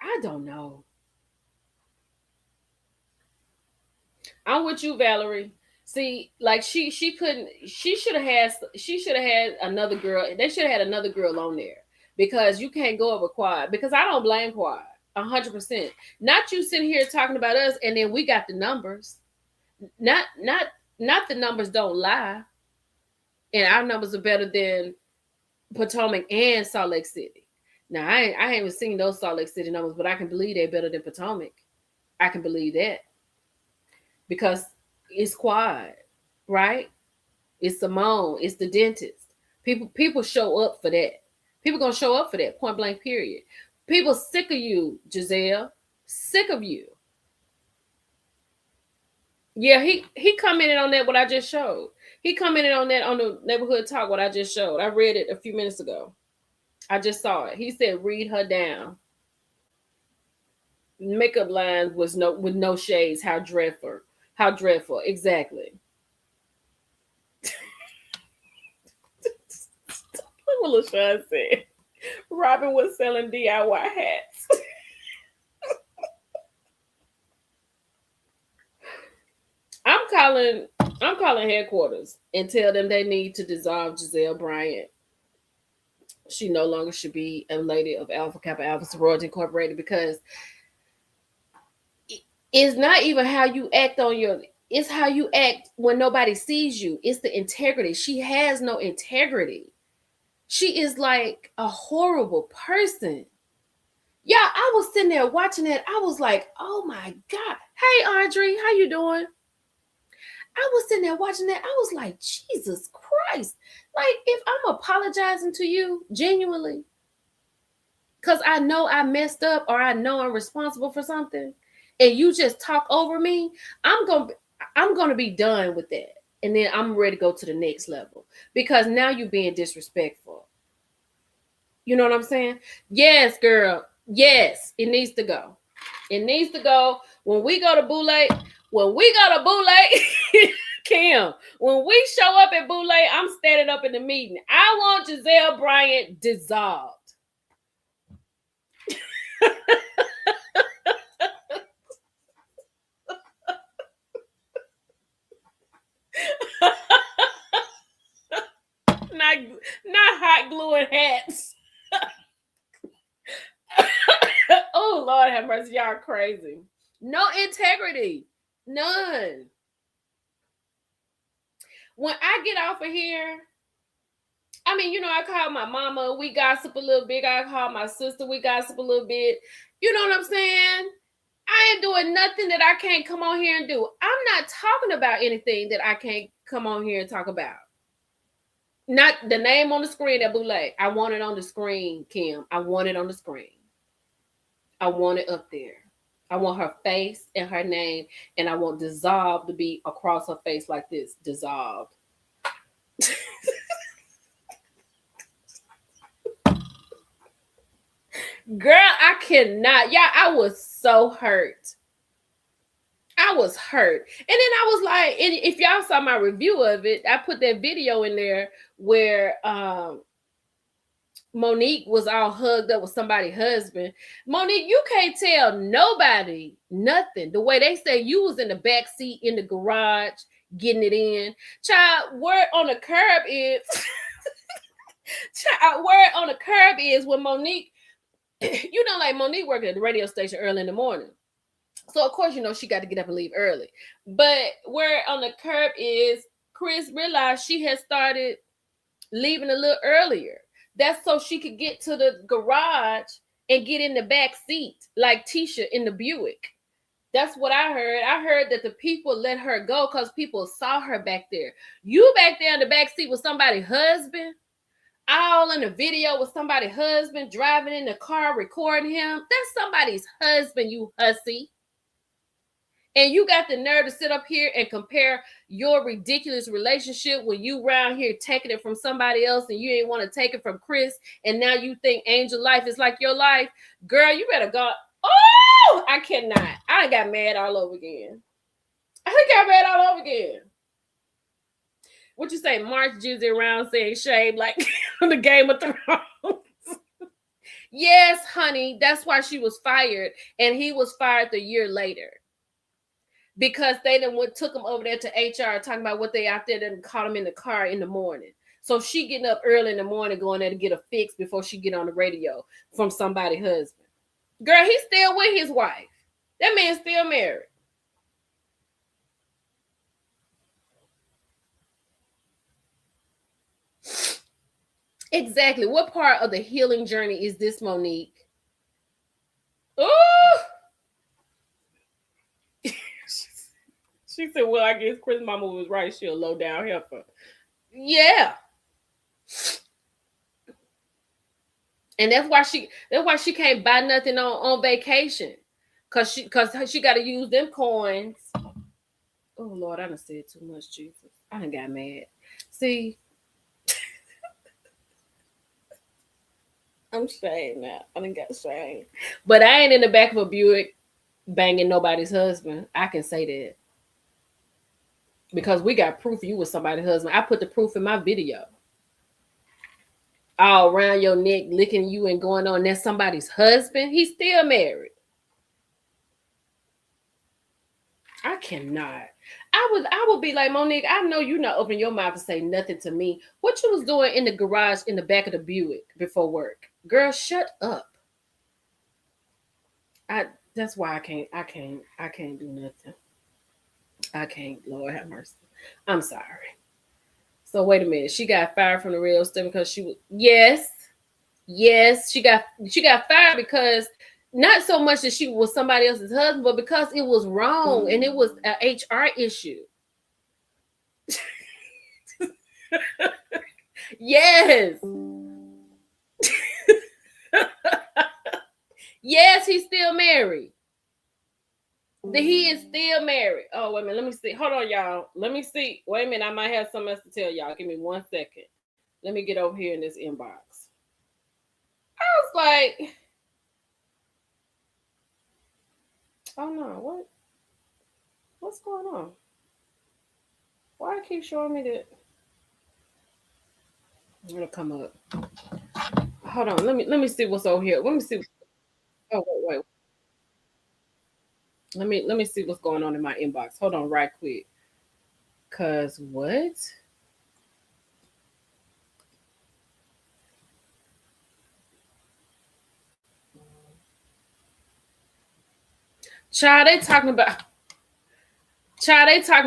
I don't know. I'm with you, Valerie. See, like she should have had another girl. They should have had another girl on there because you can't go over Quad. Because I don't blame Quad 100%. Not you sitting here talking about us and then we got the numbers. Not the numbers don't lie, and our numbers are better than Potomac and Salt Lake City. Now I haven't seen those Salt Lake City numbers, but I can believe they're better than Potomac. I can believe that because it's Quad, right? It's Simone. It's the dentist. People show up for that. People gonna show up for that. Point blank. Period. People sick of you, Giselle. Sick of you. Yeah, he commented on that what I just showed. He commented on that on the neighborhood talk what I just showed. I read it a few minutes ago. I just saw it. He said, "Read her down." Makeup lines was with no shades. How dreadful! How dreadful! Exactly. Look what LaShawn said. Robin was selling DIY hats. I'm calling headquarters and tell them they need to dissolve Giselle Bryant. She no longer should be a lady of Alpha Kappa Alpha Sorority Incorporated, because it's not even how you act it's how you act when nobody sees you. It's the integrity. She has no integrity. She is like a horrible person. Yeah, I was sitting there watching that. I was like, oh my God. Hey, Audrey, how you doing? I was sitting there watching that. I was like, Jesus Christ. Like, if I'm apologizing to you genuinely, because I know I messed up or I know I'm responsible for something, and you just talk over me, I'm gonna be done with that. And then I'm ready to go to the next level, because now you're being disrespectful. You know what I'm saying? Yes, girl. Yes, it needs to go. It needs to go. When we go to Boulay, Kim, when we show up at Boulay, I'm standing up in the meeting. I want Giselle Bryant dissolved. not hot gluing hats. Oh, Lord have mercy. Y'all crazy. No integrity. None. When I get off of here, I mean, I call my mama. We gossip a little bit. I call my sister. We gossip a little bit. You know what I'm saying? I ain't doing nothing that I can't come on here and do. I'm not talking about anything that I can't come on here and talk about. Not the name on the screen at Boulay. I want it on the screen, Kim. I want it on the screen. I want it up there. I want her face and her name, and I want dissolved to be across her face like this. Dissolved. Girl, I cannot. Yeah, I was so hurt. I was hurt. And then I was like, if y'all saw my review of it, I put that video in there where Monique was all hugged up with somebody's husband. Monique, you can't tell nobody nothing. The way they say you was in the back seat in the garage getting it in. Child, word on the curb is word on the curb is when Monique, like Monique worked at the radio station early in the morning. So of course, she got to get up and leave early. But where on the curb is Chris realized she had started leaving a little earlier. That's so she could get to the garage and get in the back seat like Tisha in the Buick. That's what I heard. I heard that the people let her go because people saw her back there. You back there in the back seat with somebody's husband, all in the video with somebody's husband driving in the car, recording him. That's somebody's husband, you hussy. And you got the nerve to sit up here and compare your ridiculous relationship when you around here taking it from somebody else and you ain't want to take it from Chris. And now you think Angel life is like your life. Girl, you better go. Oh, I cannot. I got mad all over again. What you say? March Jizzy around saying shame like the Game of Thrones. Yes, honey. That's why she was fired. And he was fired a year later. Because they took him over there to HR talking about what they out there and caught him in the car in the morning. So she getting up early in the morning going there to get a fix before she get on the radio from somebody's husband. Girl, he's still with his wife. That man's still married. Exactly. What part of the healing journey is this, Monique? Oh! She said, well, I guess Chris mama was right. She a low down heifer. Yeah. And that's why she can't buy nothing on vacation. Cause she gotta use them coins. Oh Lord, I done said too much, Jesus. I done got mad. See, I'm ashamed now. I done got ashamed. But I ain't in the back of a Buick banging nobody's husband. I can say that. Because we got proof you was somebody's husband. I put the proof in my video. All around your neck, licking you and going on. That's somebody's husband. He's still married. I cannot. I would be like, Monique, I know you not open your mouth to say nothing to me. What you was doing in the garage in the back of the Buick before work? Girl, shut up. That's why I can't do nothing. I can't, Lord have mercy. I'm sorry. So wait a minute. She got fired from the radio station because she was yes, she got fired because not so much that she was somebody else's husband, but because it was wrong and it was an HR issue. Yes. Yes, he's still married. He is still married. Oh, wait a minute. Let me see. Hold on, y'all. Let me see. Wait a minute. I might have something else to tell y'all. Give me 1 second. Let me get over here in this inbox. I was like, oh no, what's going on? Why it keep showing me that? It'll come up. Hold on. Let me see what's over here. Let me see. Oh wait. Let me see what's going on in my inbox. Hold on, right quick. Cause what? Child, they talking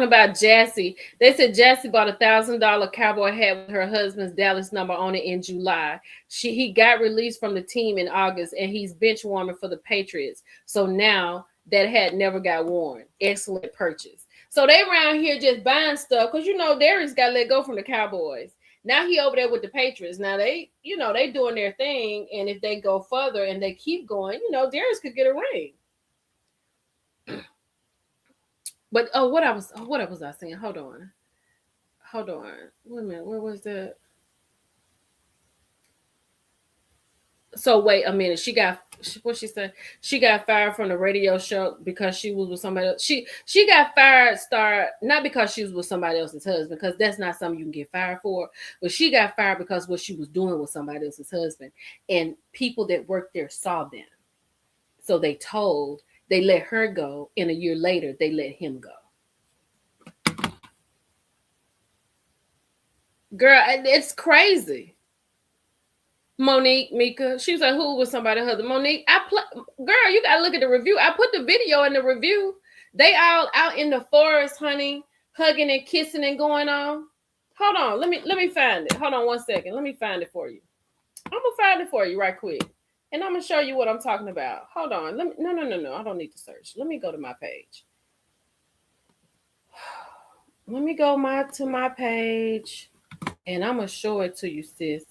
about Jassy. They said Jassy bought $1,000 cowboy hat with her husband's Dallas number on it in July. He got released from the team in August, and he's bench warming for the Patriots. So now that hat never got worn. Excellent purchase. So they around here just buying stuff because Darius got let go from the Cowboys. Now he over there with the Patriots. Now they doing their thing, and if they go further and they keep going, Darius could get a ring. But what was I saying? Hold on. Wait a minute. Where was that? So wait a minute. What she said? She got fired from the radio show because she was with somebody else. She got fired not because she was with somebody else's husband, because that's not something you can get fired for. But she got fired because what she was doing with somebody else's husband, and people that worked there saw them. So they let her go, and a year later they let him go. Girl, it's crazy. Monique, Mika, she was like, who was somebody's husband? Monique, girl, you gotta look at the review. I put the video in the review. They all out in the forest, honey, hugging and kissing and going on. Hold on, let me find it. Hold on 1 second. Let me find it for you. I'm gonna find it for you right quick, and I'm gonna show you what I'm talking about. Hold on. No. I don't need to search. Let me go to my page. Let me go to my page, and I'm gonna show it to you, sis.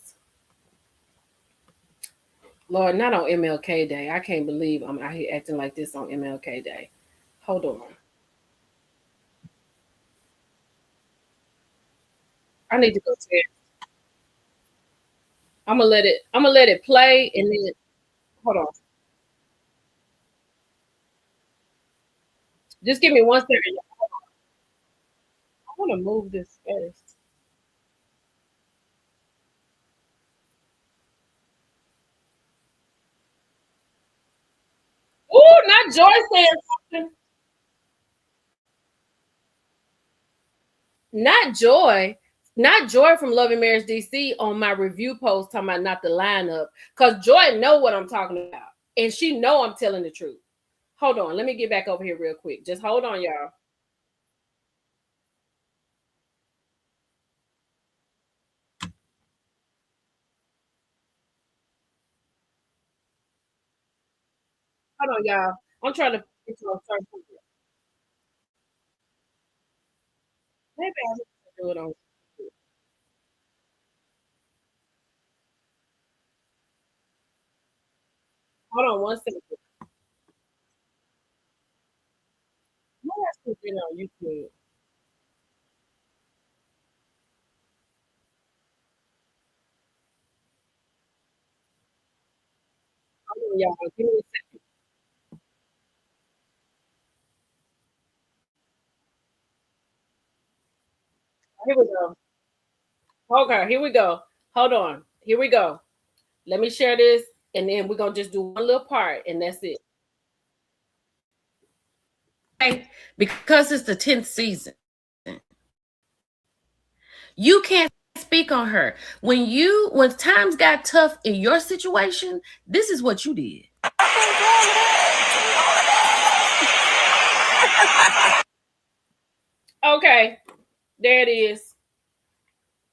Lord, not on MLK Day. I can't believe I'm out here acting like this on MLK Day. Hold on. I need to go to it. I'm gonna let it play, and then hold on. Just give me 1 second. I want to move this space. Oh, not Joy saying something. Not Joy. Not Joy from Loving Marriage DC on my review post talking about not the lineup. Because Joy know what I'm talking about. And she know I'm telling the truth. Hold on. Let me get back over here real quick. Just hold on, y'all. Hold on, y'all. I'm trying to get to a certain point. Maybe I need to do it on. Hold on 1 second. What else is been on YouTube? Hold on, y'all. Give me a second. Here we go. Okay, here we go. Hold on. Here we go. Let me share this, and then we're gonna just do one little part, and that's it. Okay, because it's the 10th season, you can't speak on her. When times got tough in your situation, this is what you did. Okay, there it is.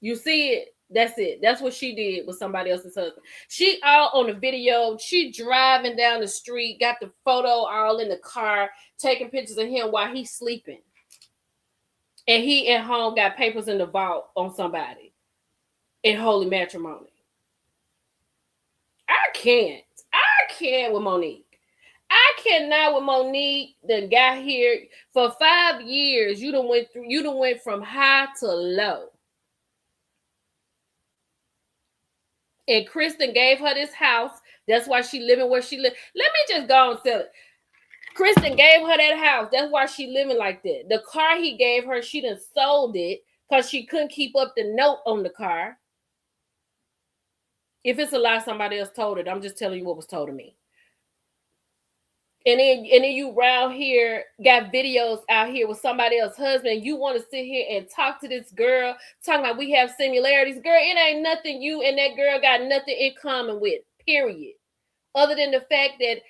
You see it. That's it. That's what she did with somebody else's husband. She all on the video. She driving down the street, got the photo all in the car, taking pictures of him while he's sleeping. And he at home got papers in the vault on somebody in holy matrimony. I can't with Monique. I cannot with Monique that got here for 5 years. You done went from high to low. And Kristen gave her this house. That's why she living where she live. Let me just go and sell it. Kristen gave her that house. That's why she living like that. The car he gave her, she done sold it because she couldn't keep up the note on the car. If it's a lie, somebody else told it. I'm just telling you what was told to me. And then you around here got videos out here with somebody else's husband. You want to sit here and talk to this girl, talking about we have similarities. Girl, it ain't nothing you and that girl got nothing in common with, period. Other than the fact that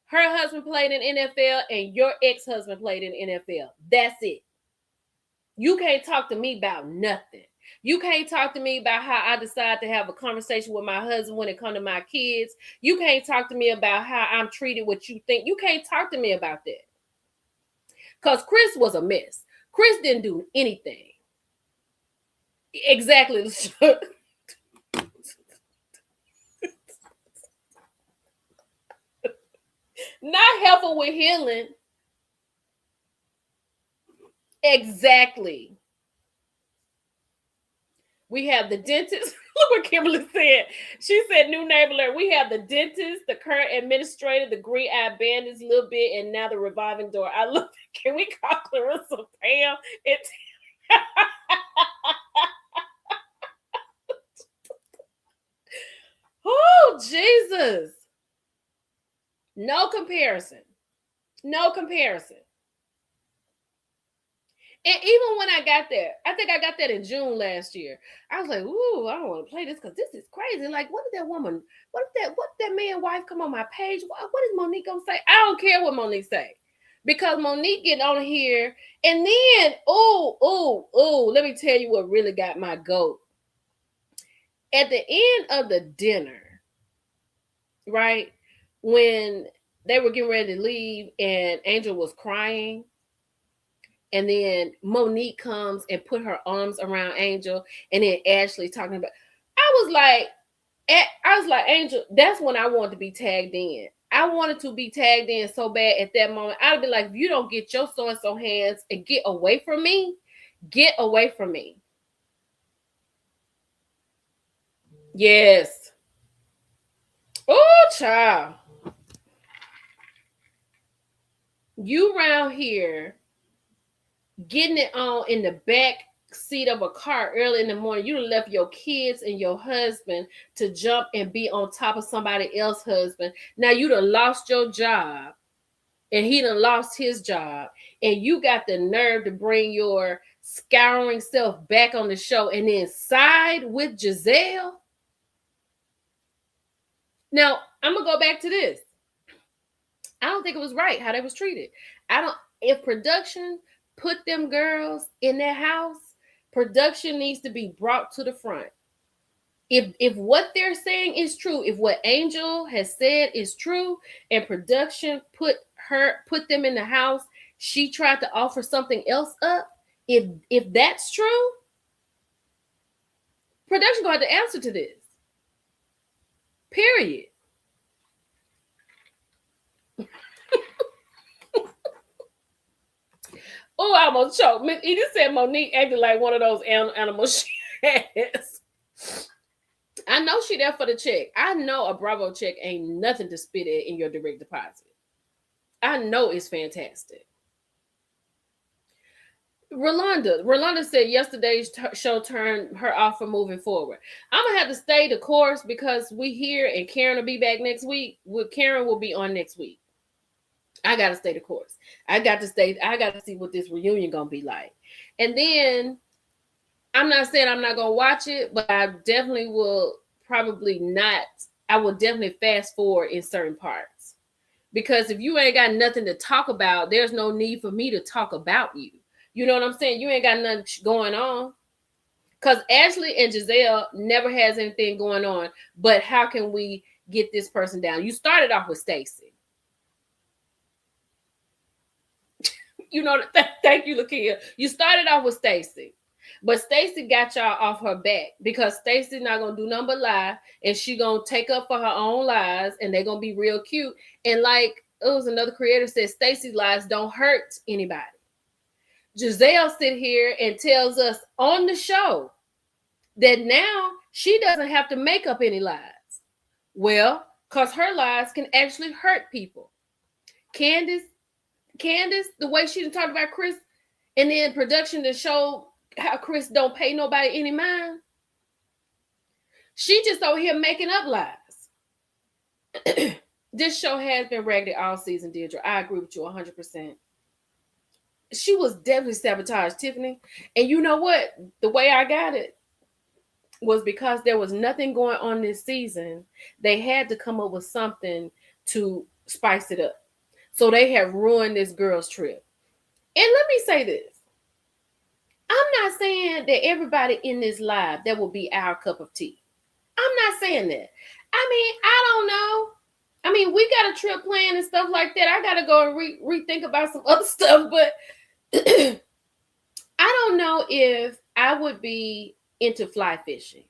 her husband played in NFL and your ex-husband played in NFL. That's it. You can't talk to me about nothing. You can't talk to me about how I decide to have a conversation with my husband when it comes to my kids. You can't talk to me about how I'm treated, what you think. You can't talk to me about that. Because Chris was a mess. Chris didn't do anything. Exactly. Not helping with healing. Exactly. We have the dentist. Look what Kimberly said. She said, new neighbor alert. We have the dentist, the current administrator, the green-eyed bandits a little bit, and now the reviving door. I love it. Can we call Clarissa Pam? Oh, Jesus. No comparison. No comparison. And even when I got there, I think I got that in June last year. I was like, ooh, I don't want to play this because this is crazy. Like, what did that man wife come on my page? What is Monique gonna say? I don't care what Monique say. Because Monique getting on here, and then, let me tell you what really got my goat. At the end of the dinner, right, when they were getting ready to leave and Angel was crying, and then Monique comes and put her arms around Angel, and then Ashley talking about. I was like, Angel, that's when I wanted to be tagged in. I wanted to be tagged in so bad at that moment. I'd be like, if you don't get your so-and-so hands and get away from me, get away from me. Yes. Oh, child. You around here getting it on in the back seat of a car early in the morning. You done left your kids and your husband to jump and be on top of somebody else's husband. Now you done lost your job and he done lost his job, and you got the nerve to bring your scouring self back on the show and then side with Giselle. Now I'm gonna go back to this. I don't think it was right how they was treated. If production put them girls in that house, production needs to be brought to the front. If what they're saying is true, if what Angel has said is true, and production put them in the house, she tried to offer something else up. If that's true, production gonna have to answer to this. Period. Oh, I almost choked. He just said Monique acted like one of those animals she has. I know she there for the check. I know a Bravo check ain't nothing to spit at in your direct deposit. I know it's fantastic. Rolanda said yesterday's show turned her off for moving forward. I'm gonna have to stay the course because we here and Karen will be back next week. Karen will be on next week. I gotta stay the course. I got to see what this reunion gonna be like. And then I'm not saying I'm not gonna watch it, but I definitely will probably not. I will definitely fast forward in certain parts. Because if you ain't got nothing to talk about, there's no need for me to talk about you. You know what I'm saying? You ain't got nothing going on. Because Ashley and Giselle never has anything going on. But how can we get this person down? You started off with Stacey. You know, thank you, Lakia. You started off with Stacey. But Stacey got y'all off her back because Stacey not going to do nothing but lie. And she going to take up for her own lies. And they're going to be real cute. And like it was another creator said, Stacey's lies don't hurt anybody. Giselle sit here and tells us on the show that now she doesn't have to make up any lies. Well, because her lies can actually hurt people. Candace, the way she talked about Chris, and then production to show how Chris don't pay nobody any mind. She just over here making up lies. This show has been raggedy all season, Deirdre. I agree with you 100%. She was definitely sabotaged, Tiffany. And you know what? The way I got it was because there was nothing going on this season. They had to come up with something to spice it up. So they have ruined this girl's trip. And let me say this. I'm not saying that everybody in this live, that will be our cup of tea. I'm not saying that. I mean, I don't know. I mean, we got a trip plan and stuff like that. I got to go and rethink about some other stuff. But I don't know if I would be into fly fishing.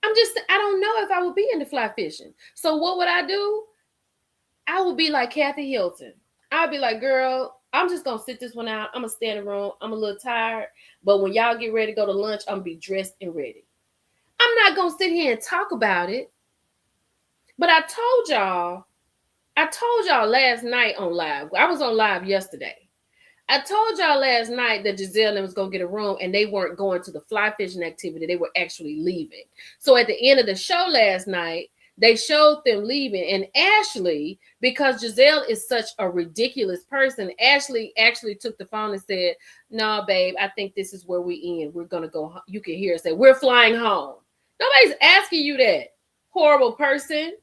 I don't know if I would be into fly fishing. So what would I do? I would be like Kathy Hilton. I'd be like, girl, I'm just going to sit this one out. I'm going to stay in the room. I'm a little tired. But when y'all get ready to go to lunch, I'm going to be dressed and ready. I'm not going to sit here and talk about it. But I told y'all last night on live. I was on live yesterday. I told y'all last night that Giselle was going to get a room and they weren't going to the fly fishing activity. They were actually leaving. So at the end of the show last night, they showed them leaving. And Ashley, because Giselle is such a ridiculous person, Ashley actually took the phone and said, no, babe, I think this is where we end. We're going to go. You can hear her say, we're flying home. Nobody's asking you that, horrible person.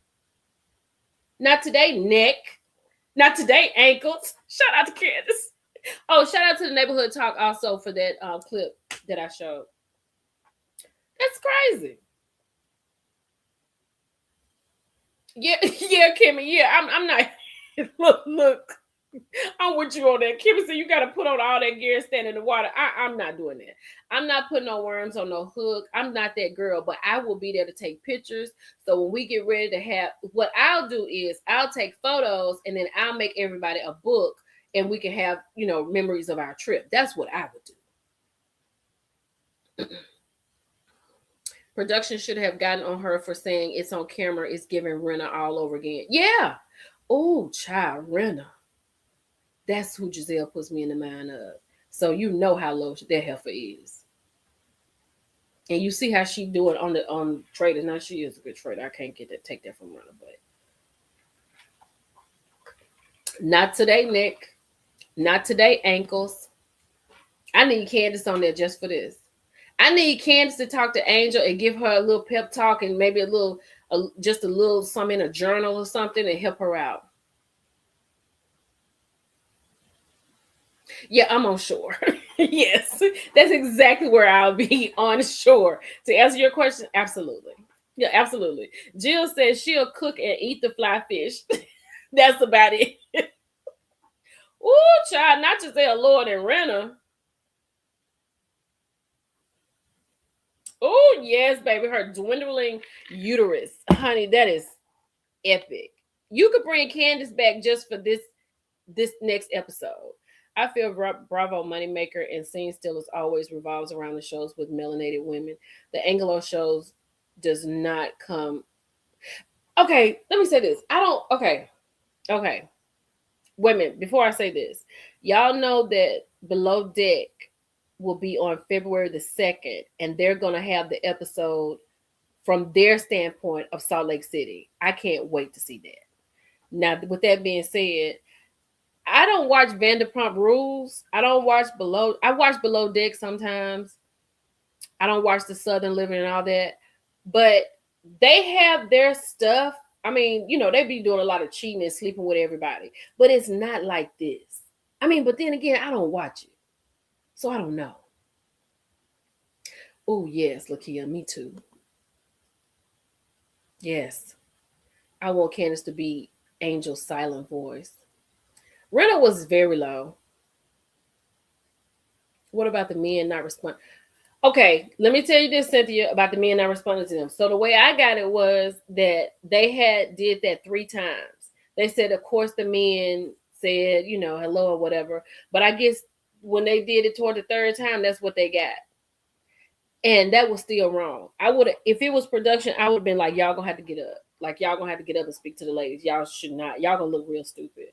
Not today, neck. Not today, ankles. Shout out to Candace. Oh, shout out to the Neighborhood Talk also for that clip that I showed. That's crazy. Yeah, Kimmy. Yeah, I'm not. Look. I'm with you on that. Kimmy said you got to put on all that gear and stand in the water. I'm not doing that. I'm not putting no worms on no hook. I'm not that girl, but I will be there to take pictures. So when we get ready to have, what I'll do is I'll take photos and then I'll make everybody a book and we can have, memories of our trip. That's what I would do. Production should have gotten on her for saying it's on camera. It's giving Renna all over again. Yeah. Oh, child, Renna. That's who Giselle puts me in the mind of. So you know how low that heifer is. And you see how she do it on traders. Now she is a good trader. I can't take that from Renna, but not today, Nick. Not today, ankles. I need Candace on there just for this. I need Candace to talk to Angel and give her a little pep talk and maybe just a little something in a journal or something and help her out. Yeah, I'm on shore. Yes, that's exactly where I'll be, on shore. To answer your question, absolutely. Yeah, absolutely. Jill says she'll cook and eat the fly fish. That's about it. Ooh, child, not Giselle, Lord and Renna. Oh, yes, baby. Her dwindling uterus. Honey, that is epic. You could bring Candace back just for this next episode. I feel Bravo moneymaker and scene stealers always revolves around the shows with melanated women. The Anglo shows does not come. Okay, let me say this. I don't. Okay. Wait a minute. Before I say this, y'all know that Below Deck will be on February the 2nd, and they're gonna have the episode from their standpoint of Salt Lake City. I can't wait to see that. Now, with that being said, I don't watch Vanderpump Rules. I don't watch Below. I watch Below Deck sometimes. I don't watch the Southern Living and all that, but they have their stuff. I mean, they be doing a lot of cheating and sleeping with everybody, but it's not like this. I mean, but then again, I don't watch it, so I don't know. Oh yes, Lakia, me too. Yes, I want Candace to be Angel's silent voice. Rena was very low. What about the men not responding? Okay, let me tell you this, Cynthia, about the men not responding to them. So the way I got it was that they did that 3 times. They said, of course, the men said, hello or whatever. But I guess when they did it toward the 3rd time, that's what they got. And that was still wrong. I would have, if it was production, I would have been like, y'all gonna have to get up. Like, y'all gonna have to get up and speak to the ladies. Y'all should not. Y'all gonna look real stupid.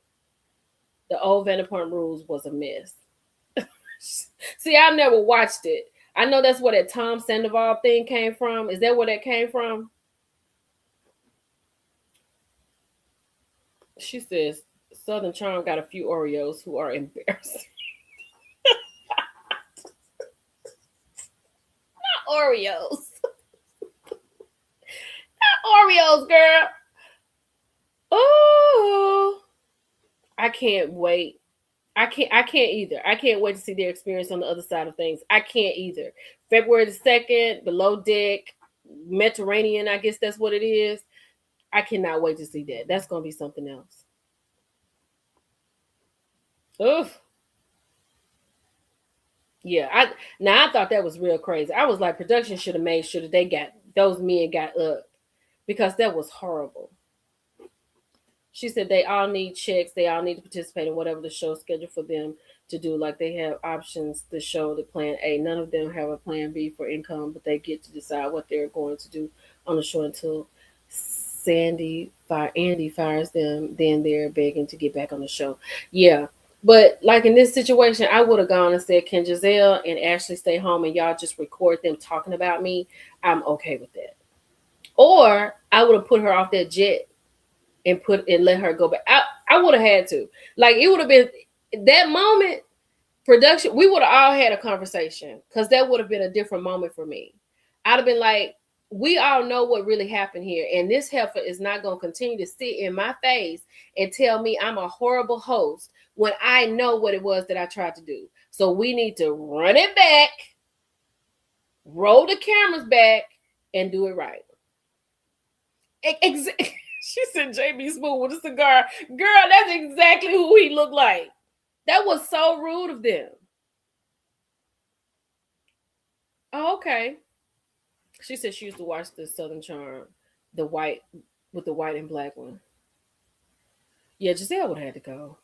The old Vanderpump Rules was a mess. See, I never watched it. I know that's where that Tom Sandoval thing came from. Is that where that came from? She says, Southern Charm got a few Oreos who are embarrassing. Not Oreos. Not Oreos, girl. Oh, I can't wait. I can't either. I can't wait to see their experience on the other side of things. I can't either. February the 2nd, Below Deck, Mediterranean, I guess that's what it is. I cannot wait to see that. That's going to be something else. Oof. Yeah, I thought that was real crazy. I was like, production should have made sure that those men got up, because that was horrible. She said they all need checks. They all need to participate in whatever the show scheduled for them to do. Like, they have options to show the plan A. None of them have a plan B for income, but they get to decide what they're going to do on the show until Andy fires them. Then they're begging to get back on the show. Yeah. But like in this situation, I would have gone and said, can Giselle and Ashley stay home and y'all just record them talking about me? I'm okay with that. Or I would have put her off that jet and let her go back. I would have had to. Like, it would have been that moment, production, we would have all had a conversation, because that would have been a different moment for me. I'd have been like, we all know what really happened here, and this heifer is not going to continue to sit in my face and tell me I'm a horrible host when I know what it was that I tried to do. So we need to run it back, roll the cameras back, and do it right. Exactly. She said JB Smooth with a cigar. Girl, that's exactly who he looked like. That was so rude of them. Oh, okay. She said she used to watch the Southern Charm, the white and black one. Yeah, Giselle would have had to go.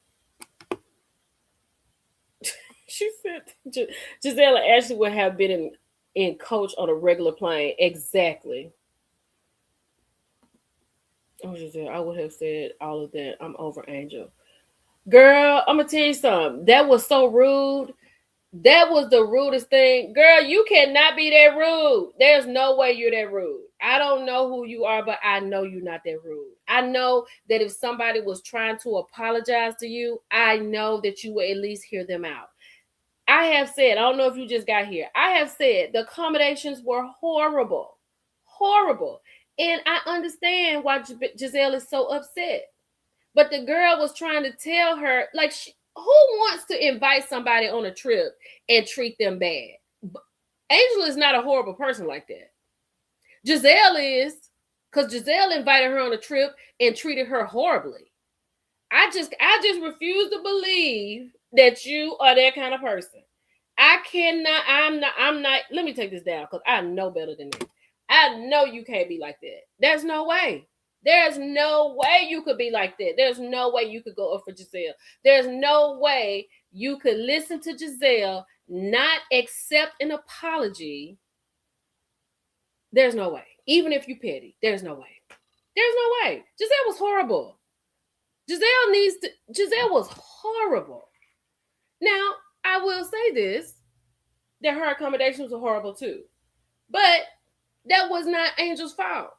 She said Giselle and Ashley would have been in coach on a regular plane. Exactly. Oh, Giselle, I would have said all of that. I'm over Angel. Girl, I'm going to tell you something. That was so rude. That was the rudest thing. Girl, you cannot be that rude. There's no way you're that rude. I don't know who you are, but I know you're not that rude. I know that if somebody was trying to apologize to you, I know that you would at least hear them out. I have said, I don't know if you just got here, I have said the accommodations were horrible. Horrible. And I understand why Giselle is so upset. But the girl was trying to tell her, like, who wants to invite somebody on a trip and treat them bad? Angela is not a horrible person like that. Giselle is, because Giselle invited her on a trip and treated her horribly. I just refuse to believe that you are that kind of person. I'm not, let me take this down, because I know better than that. I know you can't be like that. There's no way. There's no way you could be like that. There's no way you could go up for Giselle. There's no way you could listen to Giselle, not accept an apology. There's no way. Even if you petty, there's no way. There's no way. Giselle was horrible. Giselle was horrible. Now, I will say this, that her accommodations were horrible too. But that was not Angel's fault.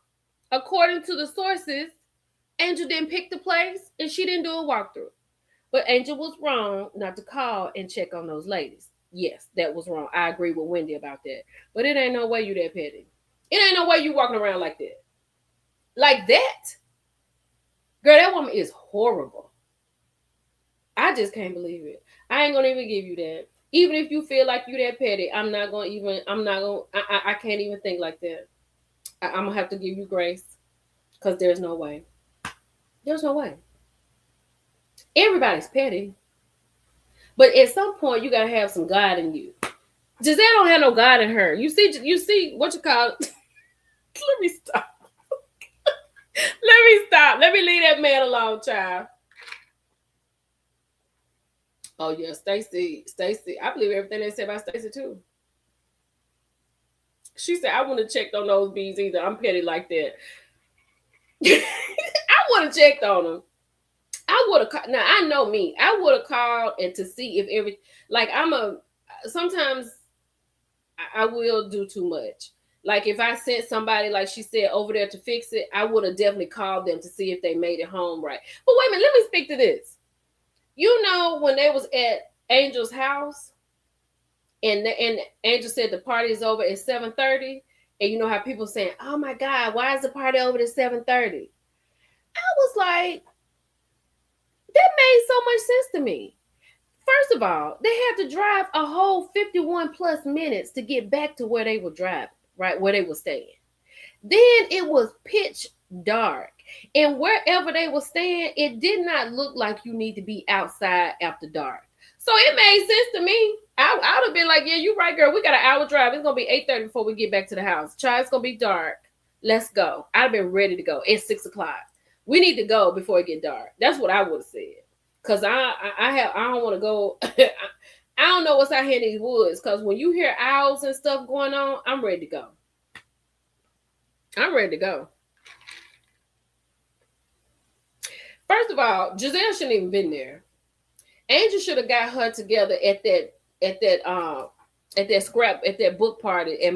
According to the sources, Angel didn't pick the place and she didn't do a walkthrough. But Angel was wrong not to call and check on those ladies. Yes, that was wrong. I agree with Wendy about that. But it ain't no way you that petty. It ain't no way you walking around like that. Like that? Girl, that woman is horrible. I just can't believe it. I ain't gonna even give you that. Even if you feel like you that petty, I can't even think like that. I'm gonna have to give you grace because there's no way. There's no way. Everybody's petty. But at some point, you gotta have some God in you. Giselle don't have no God in her. You see what you call it? Let me stop. Let me leave that man alone, child. Oh yeah, Stacy. I believe everything they said about Stacy too. She said, I wouldn't have checked on those bees either. I'm petty like that. I would have checked on them. I would have. Now I know me. I would have called and to see if sometimes I will do too much. Like if I sent somebody, like she said, over there to fix it, I would have definitely called them to see if they made it home right. But wait a minute, let me speak to this. You know, when they was at Angel's house, and Angel said the party is over at 7:30, and you know how people saying, "Oh my God, why is the party over at 7:30?" I was like, that made so much sense to me. First of all, they had to drive a whole 51 plus minutes to get back to where they were driving, right, where they were staying. Then it was pitch dark. And wherever they were staying, it did not look like you need to be outside after dark. So it made sense to me. I would have been like, yeah, you're right, girl. We got an hour drive. It's going to be 8:30 before we get back to the house. Child, it's going to be dark. Let's go. I'd have been ready to go at 6 o'clock. We need to go before it get dark. That's what I would have said. Because I don't want to go. I don't know what's out here in these woods. Because when you hear owls and stuff going on, I'm ready to go. I'm ready to go. First of all, Giselle shouldn't even been there. Angel should have got her together at that book party at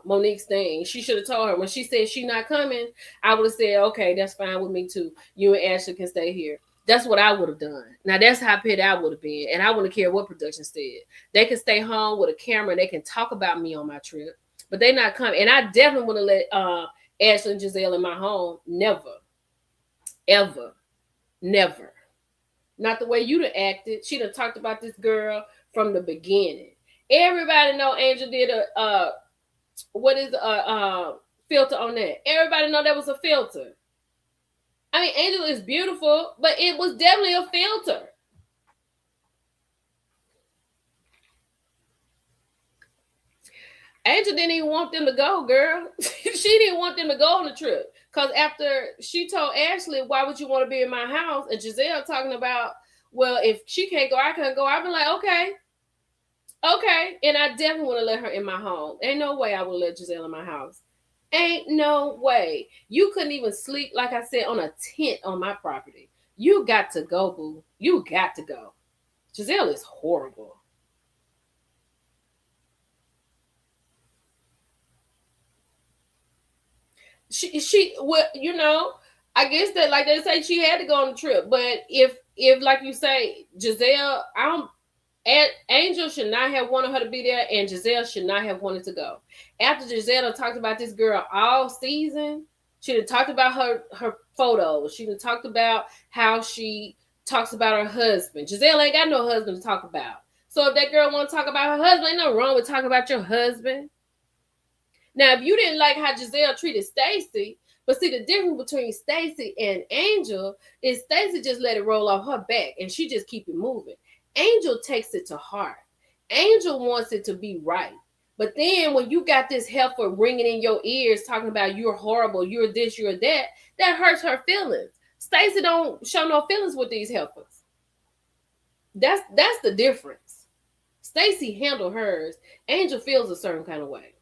Monique's thing. She should have told her when she said she not coming. I would have said, okay, that's fine with me too. You and Ashley can stay here. That's what I would have done. Now that's how petty I would have been, and I wouldn't care what production said. They can stay home with a camera and they can talk about me on my trip, but they not coming. And I definitely wouldn't let Ashley and Giselle in my home. Never. Ever. Never. Not the way you'd have acted. She'd have talked about this girl from the beginning. Everybody know Angel did a filter on that. Everybody know that was a filter. I mean, Angel is beautiful, but it was definitely a filter. Angel didn't even want them to go, girl. She didn't want them to go on the trip. Because after she told Ashley, why would you want to be in my house? And Giselle talking about, well, if she can't go, I can't go. I've been like, okay. Okay. And I definitely want to let her in my home. Ain't no way I would let Giselle in my house. Ain't no way. You couldn't even sleep, like I said, on a tent on my property. You got to go, boo. You got to go. Giselle is horrible. She well, you know, I guess that like they say she had to go on the trip. But if like you say, Giselle, Angel should not have wanted her to be there, and Giselle should not have wanted to go. After Giselle talked about this girl all season, she'd have talked about her photos. She'd have talked about how she talks about her husband. Giselle ain't got no husband to talk about. So if that girl want to talk about her husband, ain't nothing wrong with talking about your husband. Now, if you didn't like how Giselle treated Stacy, but see the difference between Stacy and Angel is Stacy just let it roll off her back and she just keep it moving. Angel takes it to heart. Angel wants it to be right. But then when you got this heifer ringing in your ears talking about you're horrible, you're this, you're that, that hurts her feelings. Stacey don't show no feelings with these heifers. That's the difference. Stacey handled hers. Angel feels a certain kind of way.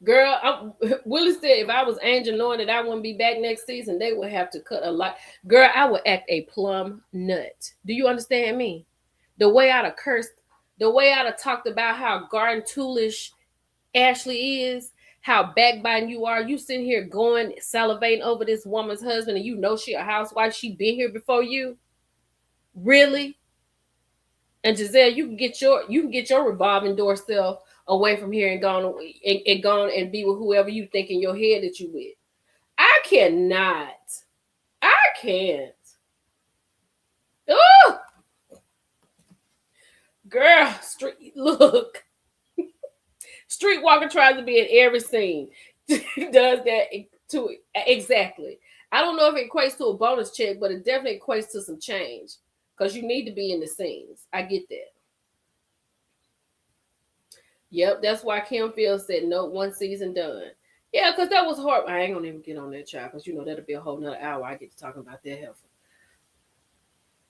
Girl, Willie said if I was Angel, knowing that I wouldn't be back next season, they would have to cut a lot. Girl, I would act a plumb nut. Do you understand me? The way I'd have cursed, the way I'd have talked about how garden toolish Ashley is, how backbiting you are. You sitting here going, salivating over this woman's husband, and you know she a housewife. She been here before you. Really? And Giselle, you can get your revolving door self away from here and gone and be with whoever you think in your head that you with. I cannot. I can't. Oh, girl, look. Streetwalker tries to be in every scene. Does that to exactly. I don't know if it equates to a bonus check, but it definitely equates to some change because you need to be in the scenes. I get that. Yep, that's why Kim Fields said no, one season done. Yeah, because that was hard. I ain't gonna even get on that child because you know that'll be a whole nother hour. I get to talking about that heifer.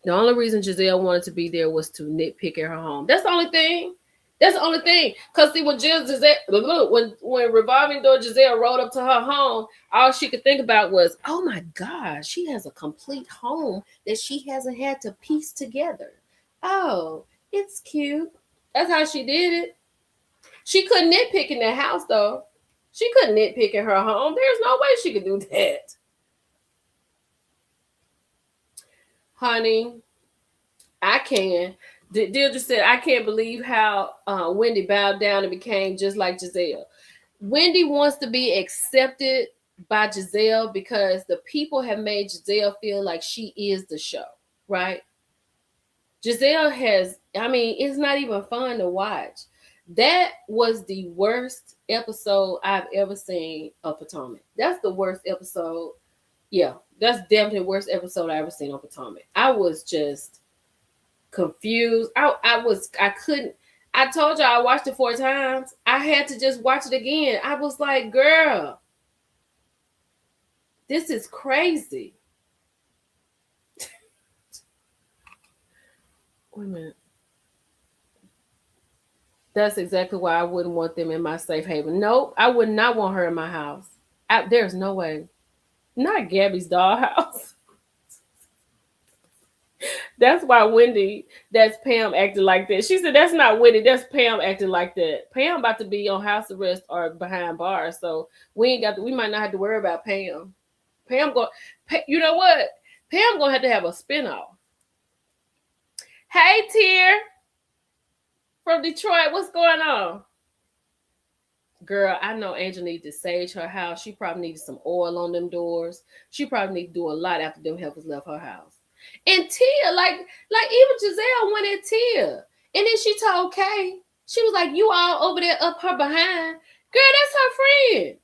The only reason Giselle wanted to be there was to nitpick at her home. That's the only thing. That's the only thing. Because see, when Revolving Door Giselle rode up to her home, all she could think about was, oh my God, she has a complete home that she hasn't had to piece together. Oh, it's cute. That's how she did it. She couldn't nitpick in that house, though. She couldn't nitpick in her home. There's no way she could do that. Honey, I can. Deirdre said, I can't believe how Wendy bowed down and became just like Giselle. Wendy wants to be accepted by Giselle because the people have made Giselle feel like she is the show, right? Giselle it's not even fun to watch. That was the worst episode I've ever seen of Potomac. That's the worst episode. Yeah, that's definitely the worst episode I ever seen on Potomac. I was just confused. I couldn't. I told you I watched it 4 times. I had to just watch it again. I was like, girl, this is crazy. Wait a minute. That's exactly why I wouldn't want them in my safe haven. Nope, I would not want her in my house. There's no way. Not Gabby's dollhouse. That's why that's Pam acting like that. She said that's not Wendy, that's Pam acting like that. Pam about to be on house arrest or behind bars, so we might not have to worry about Pam. You know what? Pam gonna have to have a spinoff. Hey, Tier from Detroit, what's going on? Girl, I know Angel needs to sage her house. She probably needed some oil on them doors. She probably need to do a lot after them helpers left her house. And Tia, like even Giselle went at Tia. And then she told Kay, she was like, you all over there up her behind. Girl, that's her friend.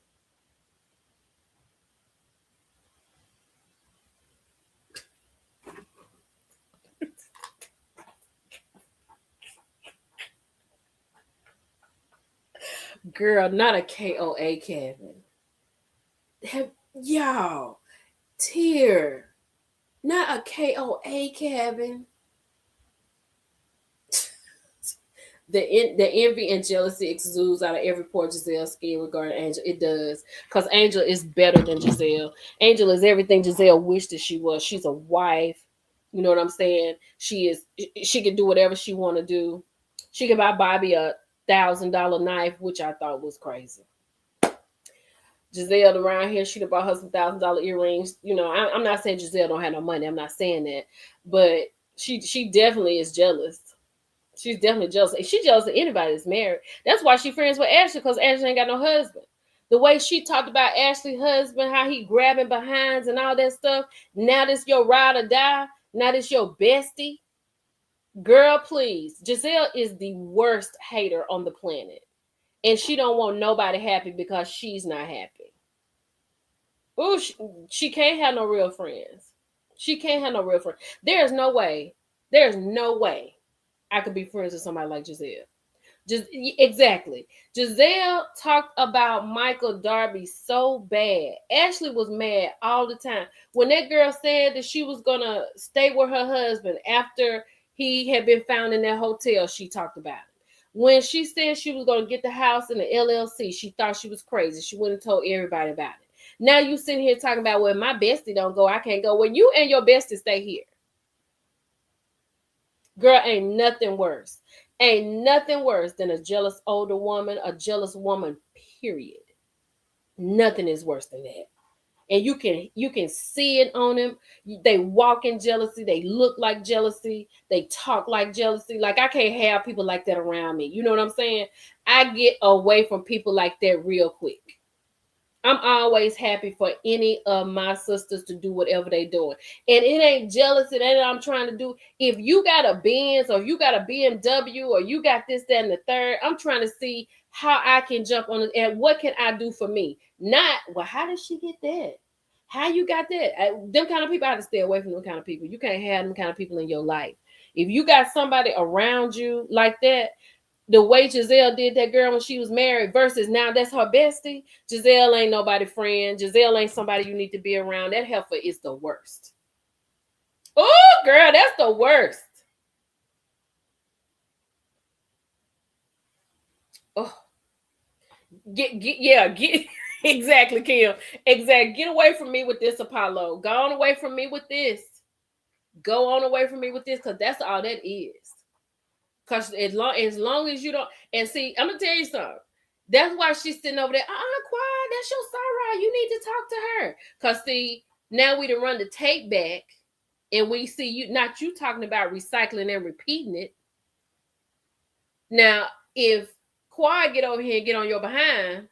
Girl, not a KOA cabin. Y'all, Tia, not a KOA cabin. The envy and jealousy exudes out of every pore Giselle's skin regarding Angel. It does. Because Angel is better than Giselle. Angel is everything Giselle wished that she was. She's a wife. You know what I'm saying? She can do whatever she want to do. She can buy Bobby a $1,000 knife, which I thought was crazy. Giselle around here, she'd have bought her some $1,000 earrings. You know, I'm not saying Giselle don't have no money. I'm not saying that. But she definitely is jealous. She's definitely jealous. She's jealous of anybody that's married. That's why she's friends with Ashley, because Ashley ain't got no husband. The way she talked about Ashley's husband, how he grabbing behinds and all that stuff. Now this your ride or die. Now this your bestie. Girl, please. Giselle is the worst hater on the planet. And she don't want nobody happy because she's not happy. Ooh, she can't have no real friends. She can't have no real friends. There's no way I could be friends with somebody like Giselle. Just exactly. Giselle talked about Michael Darby so bad. Ashley was mad all the time. When that girl said that she was gonna stay with her husband after he had been found in that hotel, she talked about it. When she said she was gonna get the house in the LLC, she thought she was crazy. She wouldn't have told everybody about it. Now you sitting here talking about, well, my bestie don't go, I can't go. When you and your bestie stay here. Girl, ain't nothing worse. Ain't nothing worse than a jealous older woman, a jealous woman, period. Nothing is worse than that. And you can see it on them. They walk in jealousy. They look like jealousy. They talk like jealousy. Like, I can't have people like that around me. You know what I'm saying? I get away from people like that real quick. I'm always happy for any of my sisters to do whatever they doing. And it ain't jealousy that I'm trying to do. If you got a Benz or you got a BMW or you got this, that, and the third, I'm trying to see how I can jump on it and what can I do for me? Not, well, how did she get that? How you got that? Them kind of people, I have to stay away from them kind of people. You can't have them kind of people in your life. If you got somebody around you like that, the way Giselle did that girl when she was married versus now that's her bestie. Giselle ain't nobody friend. Giselle ain't somebody you need to be around. That heifer is the worst. Oh, girl, that's the worst. Oh, get exactly, Kim. Exactly. Get away from me with this, Apollo. Go on away from me with this. Go on away from me with this, because that's all that is. Because as long as you don't, and see, I'm gonna tell you something. That's why she's sitting over there. Quiet. That's your Sarah. You need to talk to her. Because see, now we done run the tape back, and we see you, not you talking about recycling and repeating it. Now, if Quad get over here and get on your behind,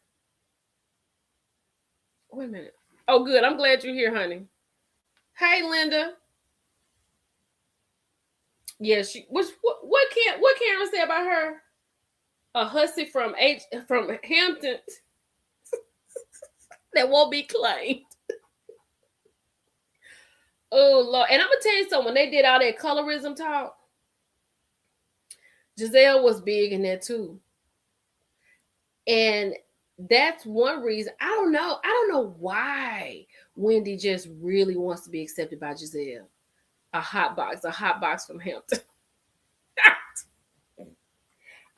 wait a minute. Oh, good. I'm glad you're here, honey. Hey, Linda. Yeah, what Karen say about her? A hussy from Hampton that won't be claimed. Oh Lord. And I'm gonna tell you something, when they did all that colorism talk, Giselle was big in that too. And that's one reason. I don't know why Wendy just really wants to be accepted by Giselle. A hot box from Hampton.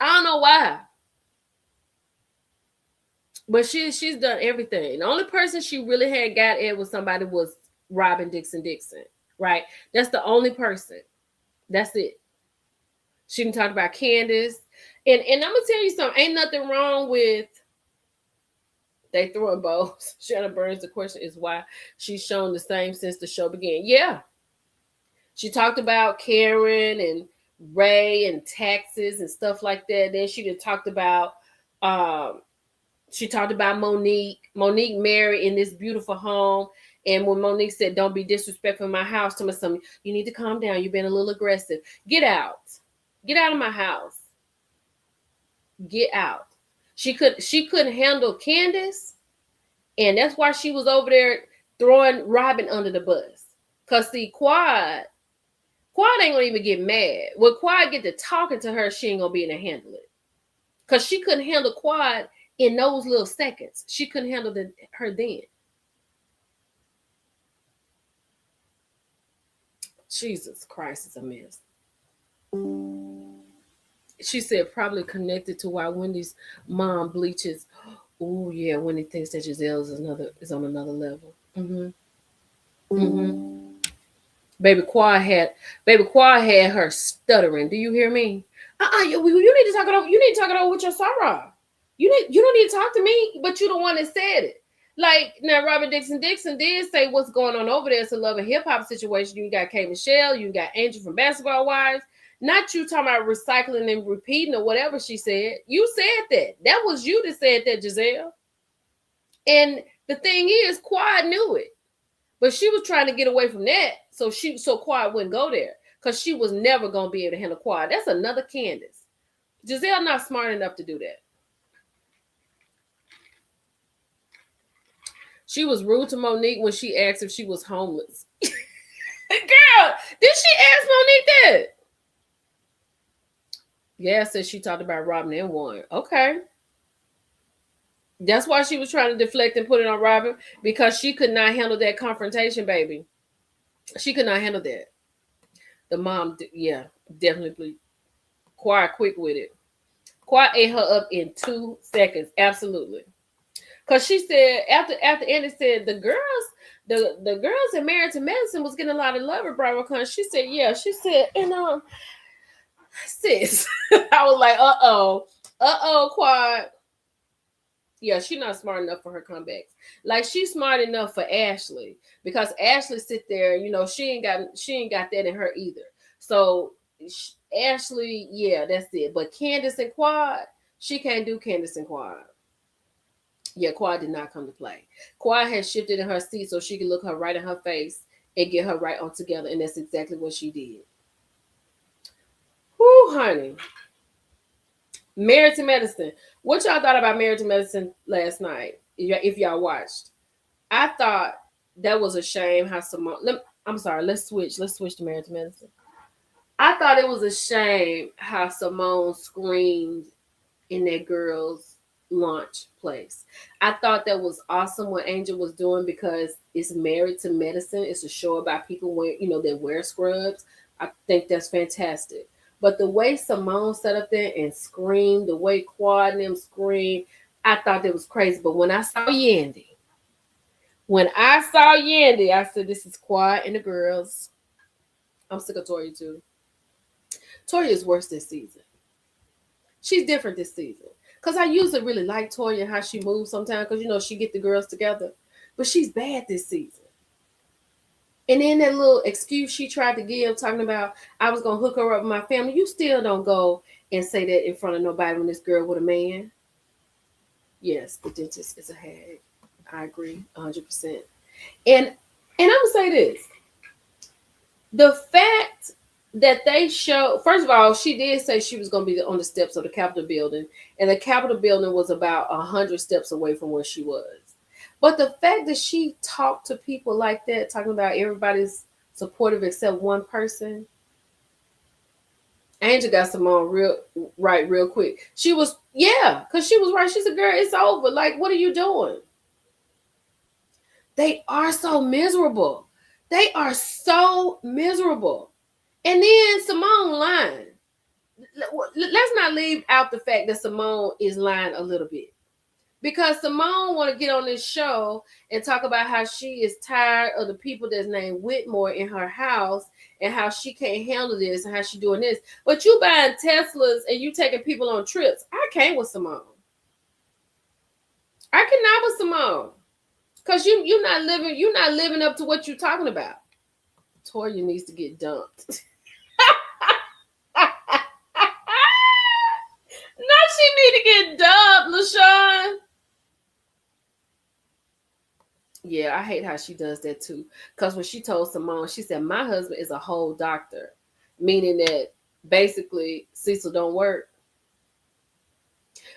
I don't know why. But she's done everything. The only person she really had got at was somebody was Robin Dixon, right? That's the only person. That's it. She didn't talk about Candace. And I'm gonna tell you something. Ain't nothing wrong with they throwing bows. Shannon Burns, the question is why she's shown the same since the show began. Yeah. She talked about Karen and Ray and taxes and stuff like that. Then she did talked about Monique. Monique married in this beautiful home. And when Monique said, don't be disrespectful in my house, to my son, you need to calm down. You've been a little aggressive. Get out. Get out of my house. Get out. She couldn't handle Candace. And that's why she was over there throwing Robin under the bus. Because see, Quad ain't gonna even get mad. When Quad get to talking to her, she ain't gonna be able to handle it. Because she couldn't handle Quad in those little seconds. She couldn't handle her then. Jesus Christ, it's a mess. She said probably connected to why Wendy's mom bleaches. Oh yeah, Wendy thinks that Giselle is on another level. Baby Quad had her stuttering. Do you hear me? You need to talk it over. You need to talk it over with your Sarah. You don't need to talk to me, but you the one that said it. Like now, Robert Dixon did say what's going on over there. It's a love and hip hop situation. You got K Michelle, you got Angel from Basketball Wives. Not you talking about recycling and repeating or whatever she said. You said that. That was you that said that, Giselle. And the thing is, Quad knew it, but she was trying to get away from that, so Quad wouldn't go there because she was never gonna be able to handle Quad. That's another Candace. Giselle not smart enough to do that. She was rude to Monique when she asked if she was homeless. Girl, did she ask Monique that? Yeah, said she talked about Robin and won. Okay. That's why she was trying to deflect and put it on Robin, because she could not handle that confrontation, baby. She could not handle that. The mom, yeah, definitely quiet quick with it. Quiet ate her up in 2 seconds. Absolutely. Cause she said after Andy said the girls in Married to Medicine was getting a lot of love at BravoCon. She said, yeah. She said, and sis. I was like, quiet. Yeah, she's not smart enough for her comebacks. Like, she's smart enough for Ashley, because Ashley sit there, she ain't got that in her either. So Ashley, yeah, that's it. But Candace and Quad, she can't do Candace and Quad. Yeah, Quad did not come to play. Quad has shifted in her seat so she could look her right in her face and get her right on together, and that's exactly what she did. Whoo, honey. Married to Medicine. What y'all thought about Married to Medicine last night? If y'all watched, I thought that was a shame how Simone. I'm sorry. Let's switch. Let's switch to Married to Medicine. I thought it was a shame how Simone screamed in that girl's launch place. I thought that was awesome what Angel was doing, because it's Married to Medicine. It's a show about people that wear scrubs. I think that's fantastic. But the way Simone sat up there and screamed, the way Quad and them screamed, I thought that was crazy. But when I saw Yandy, I said, this is Quad and the girls. I'm sick of Toya too. Toya is worse this season. She's different this season. Because I usually really like Toya and how she moves sometimes, because, she get the girls together. But she's bad this season. And then that little excuse she tried to give, talking about, I was going to hook her up with my family. You still don't go and say that in front of nobody when this girl with a man. Yes, the dentist is a hag. I agree 100%. And I'm going to say this. The fact that they show, first of all, she did say she was going to be on the steps of the Capitol building, and the Capitol building was about 100 steps away from where she was. But the fact that she talked to people like that, talking about everybody's supportive except one person, Angel got Simone real quick. She was, because she was right. She said, girl, it's over. Like, what are you doing? They are so miserable. They are so miserable. And then Simone lying. Let's not leave out the fact that Simone is lying a little bit. Because Simone want to get on this show and talk about how she is tired of the people that's named Whitmore in her house, and how she can't handle this, and how she doing this. But you buying Teslas and you taking people on trips. I can't with Simone. I cannot with Simone. Because you're not living up to what you're talking about. Toya needs to get dumped. Not she need to get dumped, LaShawn. Yeah, I hate how she does that too. Because when she told Simone, she said, my husband is a whole doctor. Meaning that basically Cecil don't work.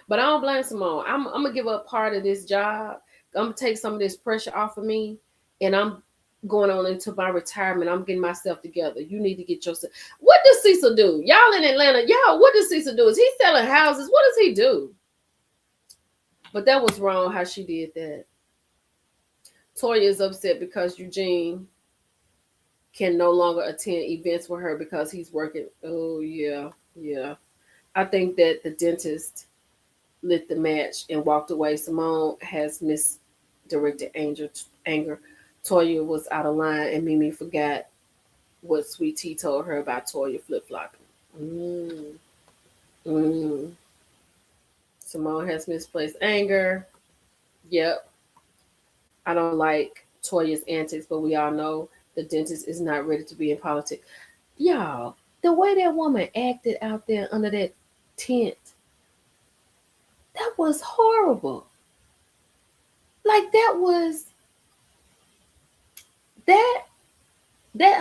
But I don't blame Simone. I'm going to give up part of this job. I'm going to take some of this pressure off of me. And I'm going on into my retirement. I'm getting myself together. You need to get yourself. What does Cecil do? Y'all in Atlanta, what does Cecil do? Is he selling houses? What does he do? But that was wrong how she did that. Toya is upset because Eugene can no longer attend events with her because he's working. Oh, yeah. I think that the dentist lit the match and walked away. Simone has misdirected anger. Toya was out of line, and Mimi forgot what Sweet Tea told her about Toya flip-flopping. Simone has misplaced anger. Yep. I don't like Toya's antics, but we all know the dentist is not ready to be in politics. Y'all, the way that woman acted out there under that tent, that was horrible. Like, that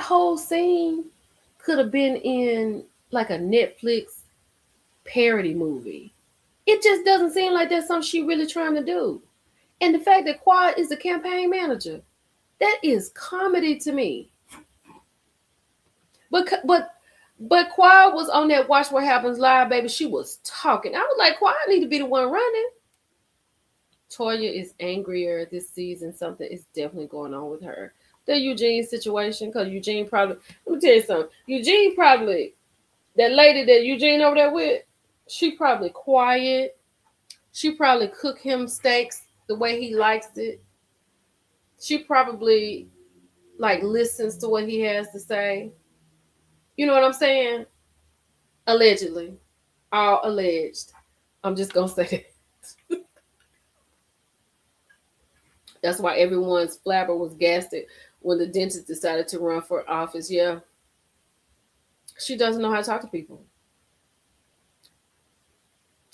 whole scene could have been in like a Netflix parody movie. It just doesn't seem like that's something she's really trying to do. And the fact that Quad is the campaign manager, that is comedy to me. But But Quad was on that Watch What Happens Live, baby. She was talking. I was like, Quad need to be the one running. Toya is angrier this season. Something is definitely going on with her. The Eugene situation, because Eugene probably, let me tell you something. Eugene probably, that lady that Eugene over there with, she probably quiet. She probably cook him steaks the way he likes it. She probably like listens to what he has to say. You know what I'm saying? Allegedly. All alleged. I'm just gonna say that. That's why everyone's flabber was gasted when the dentist decided to run for office. Yeah. She doesn't know how to talk to people.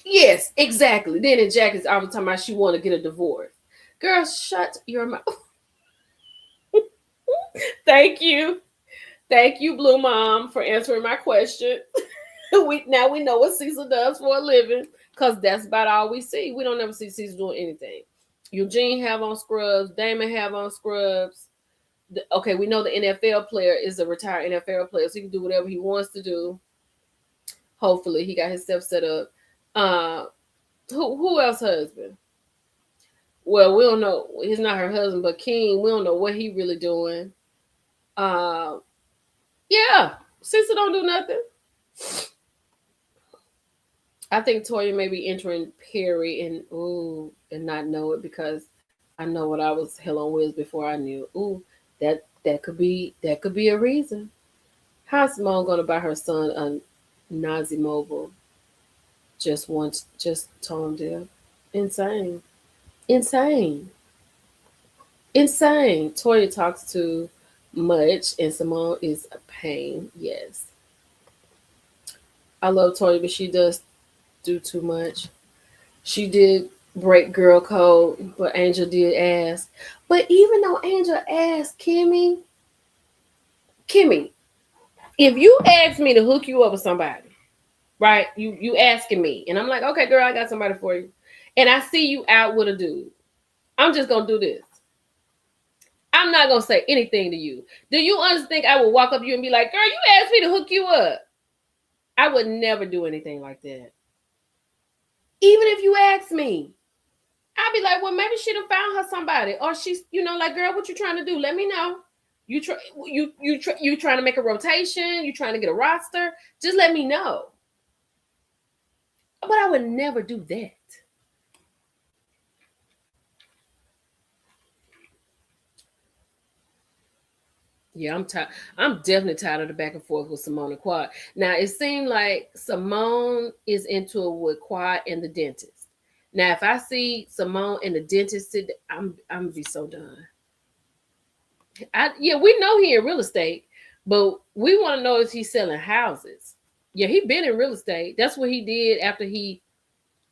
Yes, exactly. Then in Jackie's all the time about she want to get a divorce. Girl, shut your mouth. Thank you. Thank you, Blue Mom, for answering my question. Now we know what Cecil does for a living, because that's about all we see. We don't ever see Cecil doing anything. Eugene have on scrubs. Damon have on scrubs. Okay, we know the NFL player is a retired NFL player, so he can do whatever he wants to do. Hopefully, he got his stuff set up. Who else husband? Well, we don't know. He's not her husband, but King, we don't know what he really doing. Yeah, Cecil don't do nothing. I think Toya may be entering Perry and not know it, because I know what I was hell on Wiz before I knew. That could be a reason. How's Simone gonna buy her son a Nazi mobile? Just tone deaf. Insane. Insane. Insane. Toya talks too much and Simone is a pain. Yes. I love Toya, but she does do too much. She did break girl code, but Angel did ask. But even though Angel asked Kimmy, if you ask me to hook you up with somebody, right? You asking me, and I'm like, okay, girl, I got somebody for you, and I see you out with a dude, I'm just gonna do this. I'm not gonna say anything to you. Do you honestly think I would walk up to you and be like, girl, you asked me to hook you up? I would never do anything like that. Even if you ask me, I'd be like, well, maybe she done found her somebody, or she's, like, girl, what you trying to do? Let me know. You trying to make a rotation? You trying to get a roster? Just let me know. But I would never do that. Yeah, I'm tired. I'm definitely tired of the back and forth with Simone and Quad. Now, it seemed like Simone is into it with Quad and the dentist. Now, if I see Simone and the dentist, I'm gonna be so done. We know he in real estate, but we want to know if he's selling houses. Yeah, he been in real estate. That's what he did after he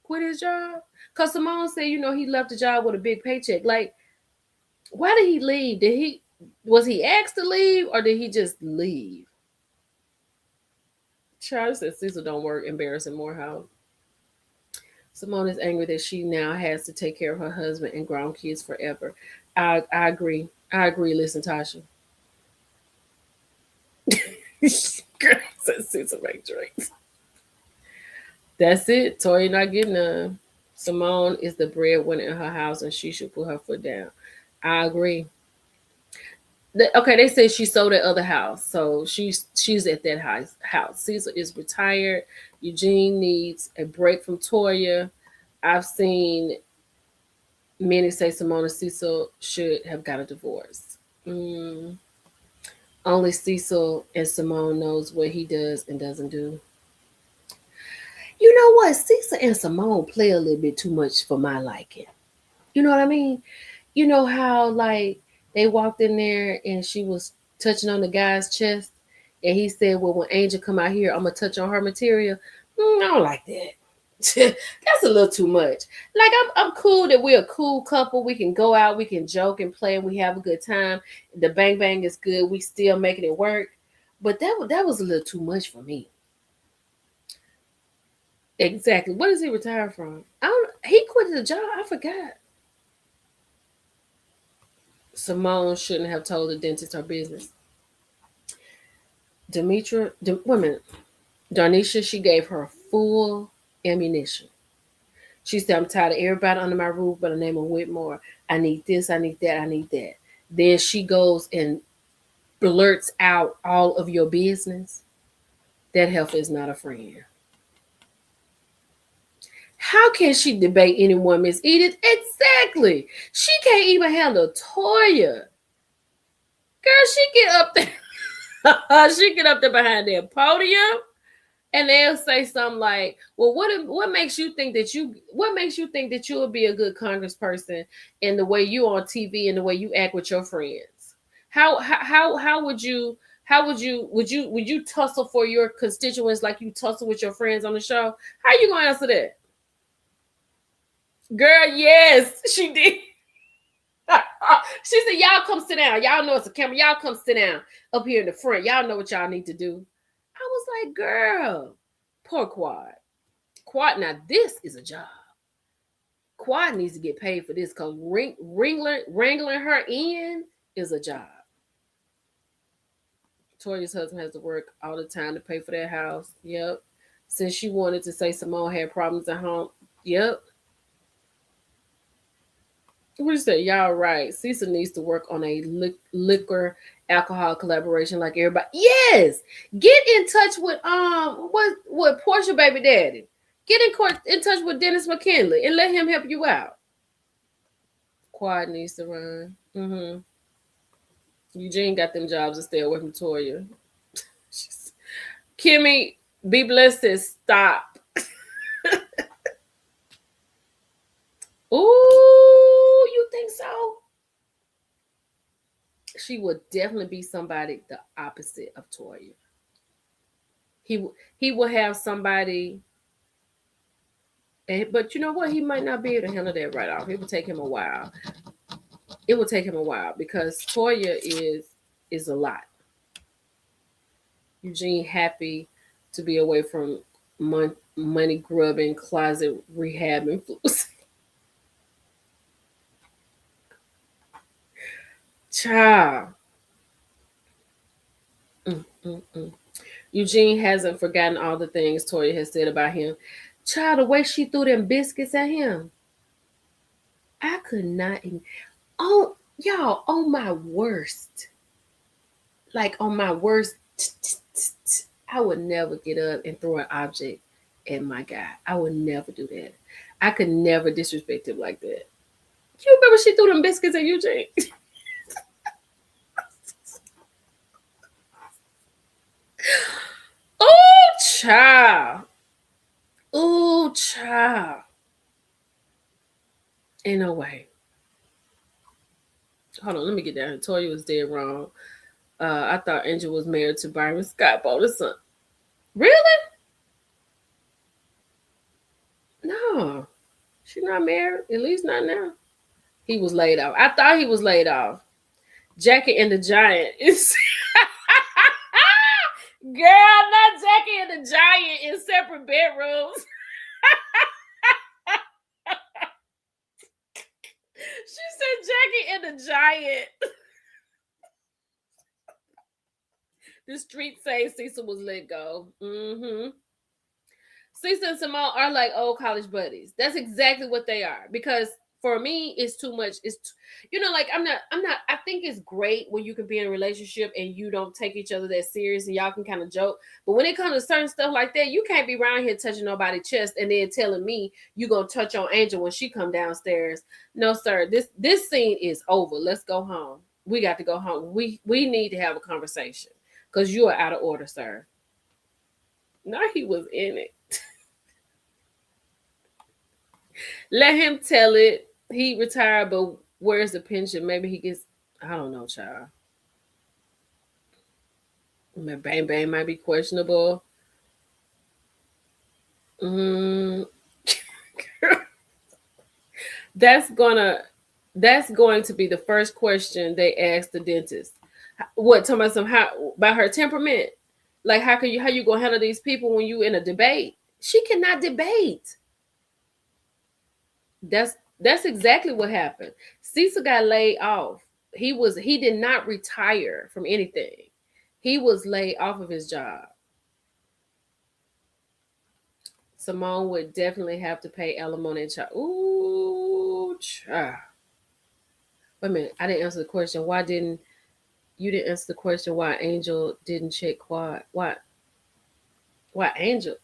quit his job. Cause Simone said, he left the job with a big paycheck. Like, why did he leave? Was he asked to leave, or did he just leave? Charlie said Cecil don't work. Embarrassing Morehouse. Simone is angry that she now has to take care of her husband and grown kids forever. I agree. Listen, Tasha. Girl said Cecil make drinks. That's it. Toya not getting none. Simone is the breadwinner in her house, and she should put her foot down. I agree. Okay, they say she sold that other house, so she's at that house. Cecil is retired. Eugene needs a break from Toya. I've seen many say Simone and Cecil should have got a divorce. Only Cecil and Simone knows what he does and doesn't do. You know what? Cecil and Simone play a little bit too much for my liking. You know what I mean? You know how, like, they walked in there and she was touching on the guy's chest, and he said, well, when Angel come out here, I'm going to touch on her material. I don't like that. That's a little too much. Like, I'm cool that we're a cool couple. We can go out, we can joke and play, and we have a good time. The bang bang is good. We still making it work. But that was a little too much for me. Exactly. What does he retire from? He quit the job. I forgot. Simone shouldn't have told the dentist her business. Wait a minute. Darnisha, she gave her full ammunition. She said, I'm tired of everybody under my roof, but her name is Whitmore. I need this, I need that, I need that. Then she goes and blurts out all of your business. That heifer is not a friend. How can she debate anyone, Miss Edith? Exactly. She can't even handle Toya. Girl, she get up there. She get up there behind that podium, and they'll say something like, "Well, what makes you think that you'll be a good congressperson in the way you on TV and the way you act with your friends? How would you tussle for your constituents like you tussle with your friends on the show? How you gonna answer that?" Girl, yes, she did. She said, "Y'all come sit down. Y'all know it's a camera. Y'all come sit down up here in the front. Y'all know what y'all need to do." I was like, girl, poor Quad. Quad, now this is a job. Quad needs to get paid for this because wrangling her in is a job. Toya's husband has to work all the time to pay for that house. Yep. Since she wanted to say Simone had problems at home. Yep. What you say? Y'all right. Cecil needs to work on a liquor alcohol collaboration like everybody. Yes. Get in touch with what Portia baby daddy. Get in touch with Dennis McKinley and let him help you out. Quad needs to run. Eugene got them jobs to stay away from Toya. Kimmy, be blessed says stop. Ooh, you think so? She would definitely be somebody the opposite of Toya. He will have somebody, but you know what? He might not be able to handle that right off. It will take him a while. It will take him a while because Toya is a lot. Eugene happy to be away from money grubbing, closet rehabbing fools. Child. Eugene hasn't forgotten all the things Toya has said about him. Child, the way she threw them biscuits at him, I could not even. Oh, y'all, on my worst, like on my worst, I would never get up and throw an object at my guy. I would never do that. I could never disrespect him like that. You remember she threw them biscuits at Eugene? Oh, child. Oh, child. Ain't no way. Hold on, let me get down. Toya was dead wrong. I thought Angel was married to Byron Scott Boulder's son. Really? No. She's not married. At least not now. He was laid off. I thought he was laid off. Jackie and the Giant is... Girl, not Jackie and the Giant in separate bedrooms. She said Jackie and the Giant. The street says Cecil was let go. Cecil and Simone are like old college buddies. That's exactly what they are. Because for me, it's too much. Like I'm not. I think it's great when you can be in a relationship and you don't take each other that serious and y'all can kind of joke. But when it comes to certain stuff like that, you can't be around here touching nobody's chest and then telling me you gonna touch on Angel when she come downstairs. No, sir. This scene is over. Let's go home. We got to go home. We need to have a conversation because you are out of order, sir. Now he was in it. Let him tell it. He retired, but where's the pension? Maybe he gets, I don't know, child. Bang Bang might be questionable. That's going to be the first question they ask the dentist. What, talking about about her temperament? Like how you gonna handle these people when you in a debate? She cannot debate. That's exactly what happened. Cecil got laid off. He did not retire from anything. He was laid off of his job. Simone would definitely have to pay alimony and child. Ooh, child. Wait a minute. I didn't answer the question. Why didn't you didn't answer the question why Angel didn't check Quad? Why Angel?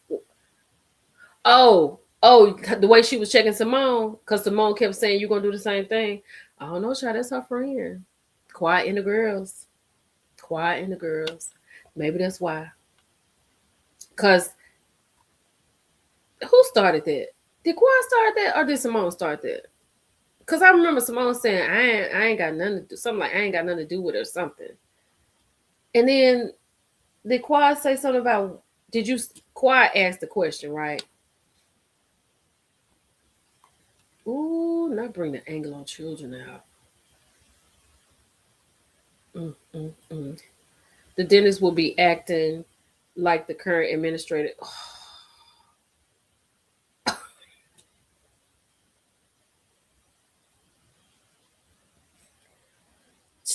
Oh, the way she was checking Simone, because Simone kept saying you're gonna do the same thing. I don't know, child. That's her friend. Quiet in the girls. Quiet in the girls. Maybe that's why. Cause who started that? Did Quad start that or did Simone start that? Cause I remember Simone saying I ain't got nothing to do, something like I ain't got nothing to do with it or something. And then did Quad say something about Quad asked the question, right? Ooh, not bring the angle on children out. The dentist will be acting like the current administrator.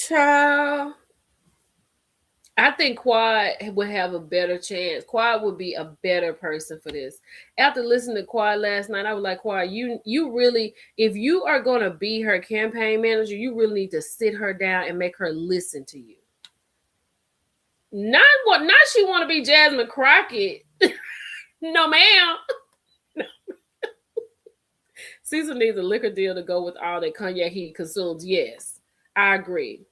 Child, I think Quad would have a better chance. Quad would be a better person for this. After listening to Quad last night, I was like, Quad, you really, if you are gonna be her campaign manager, you really need to sit her down and make her listen to you. Not she want to be Jasmine Crockett. No, ma'am. Cecil needs a liquor deal to go with all that cognac he consumes. Yes, I agree.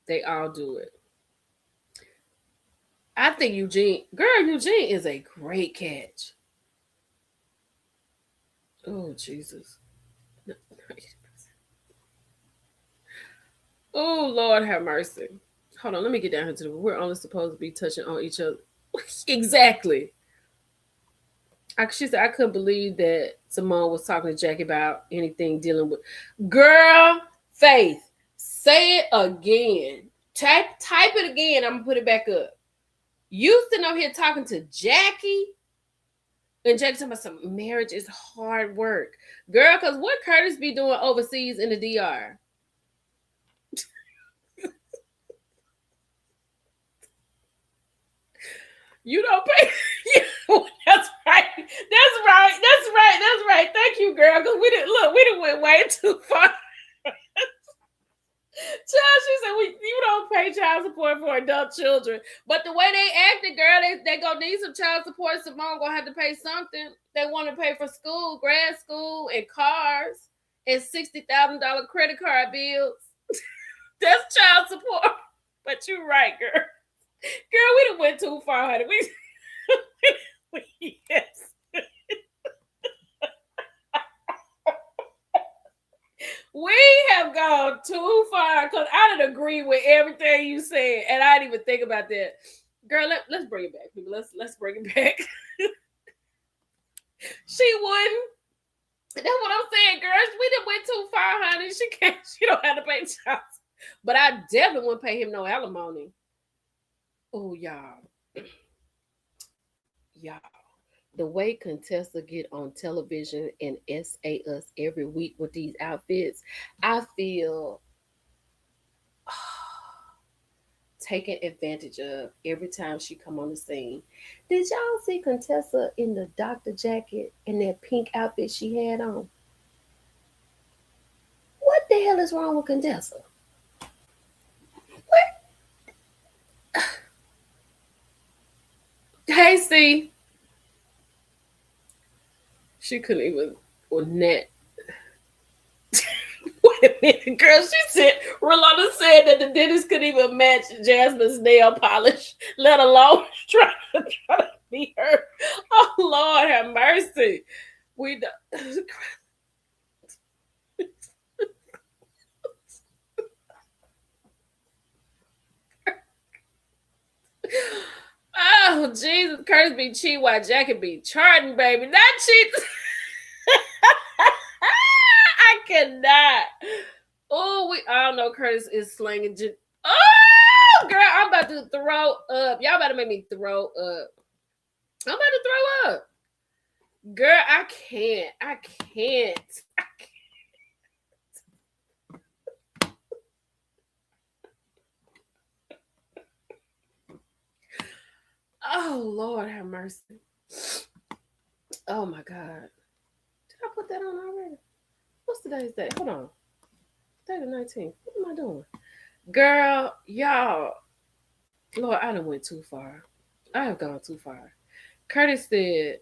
They all do it. I think Eugene is a great catch. Oh, Jesus. Oh, Lord have mercy. Hold on, let me get down here to we're only supposed to be touching on each other. Exactly. She said, I couldn't believe that Simone was talking to Jackie about anything dealing with. Girl, Faith, say it again. Type it again. I'm going to put it back up. You sitting over here talking to Jackie, and Jackie talking about some marriage is hard work. Girl, because what Curtis be doing overseas in the DR? You don't pay. That's right. That's right. Thank you, girl. Because we didn't went way too far. She said you don't pay child support for adult children. But the way they acted, girl, they gonna need some child support. Simone gonna have to pay something. They want to pay for school, grad school, and cars, and $60,000 credit card bills. That's child support. But you're right, girl. Girl, we done went too far, honey. Yes. We have gone too far because I didn't agree with everything you said, and I didn't even think about that. Girl, let's bring it back, people. Let's bring it back. She wouldn't. That's what I'm saying, girls. We done went too far, honey. She don't have to pay child. But I definitely wouldn't pay him no alimony. Oh, y'all. Y'all. The way Contessa get on television and SA us every week with these outfits, I feel taken advantage of every time she come on the scene. Did y'all see Contessa in the doctor jacket and that pink outfit she had on? What the hell is wrong with Contessa? What? Hey, see. She couldn't even net. Wait a minute, girl. She said, Rolanda said that the dentist couldn't even match Jasmine's nail polish, let alone try to be her. Oh, Lord have mercy. We don't. Oh, Jesus. Curtis be cheat while Jackie be charting, baby. Not cheat. I cannot. Oh, we all know Curtis is slanging. Oh, girl, I'm about to throw up. Y'all about to make me throw up. I'm about to throw up. Girl, I can't. Oh Lord, have mercy. Oh my God. Did I put that on already? What's today's date? Hold on. Day the 19th. What am I doing? Girl, y'all. Lord, I done went too far. I have gone too far. Curtis said,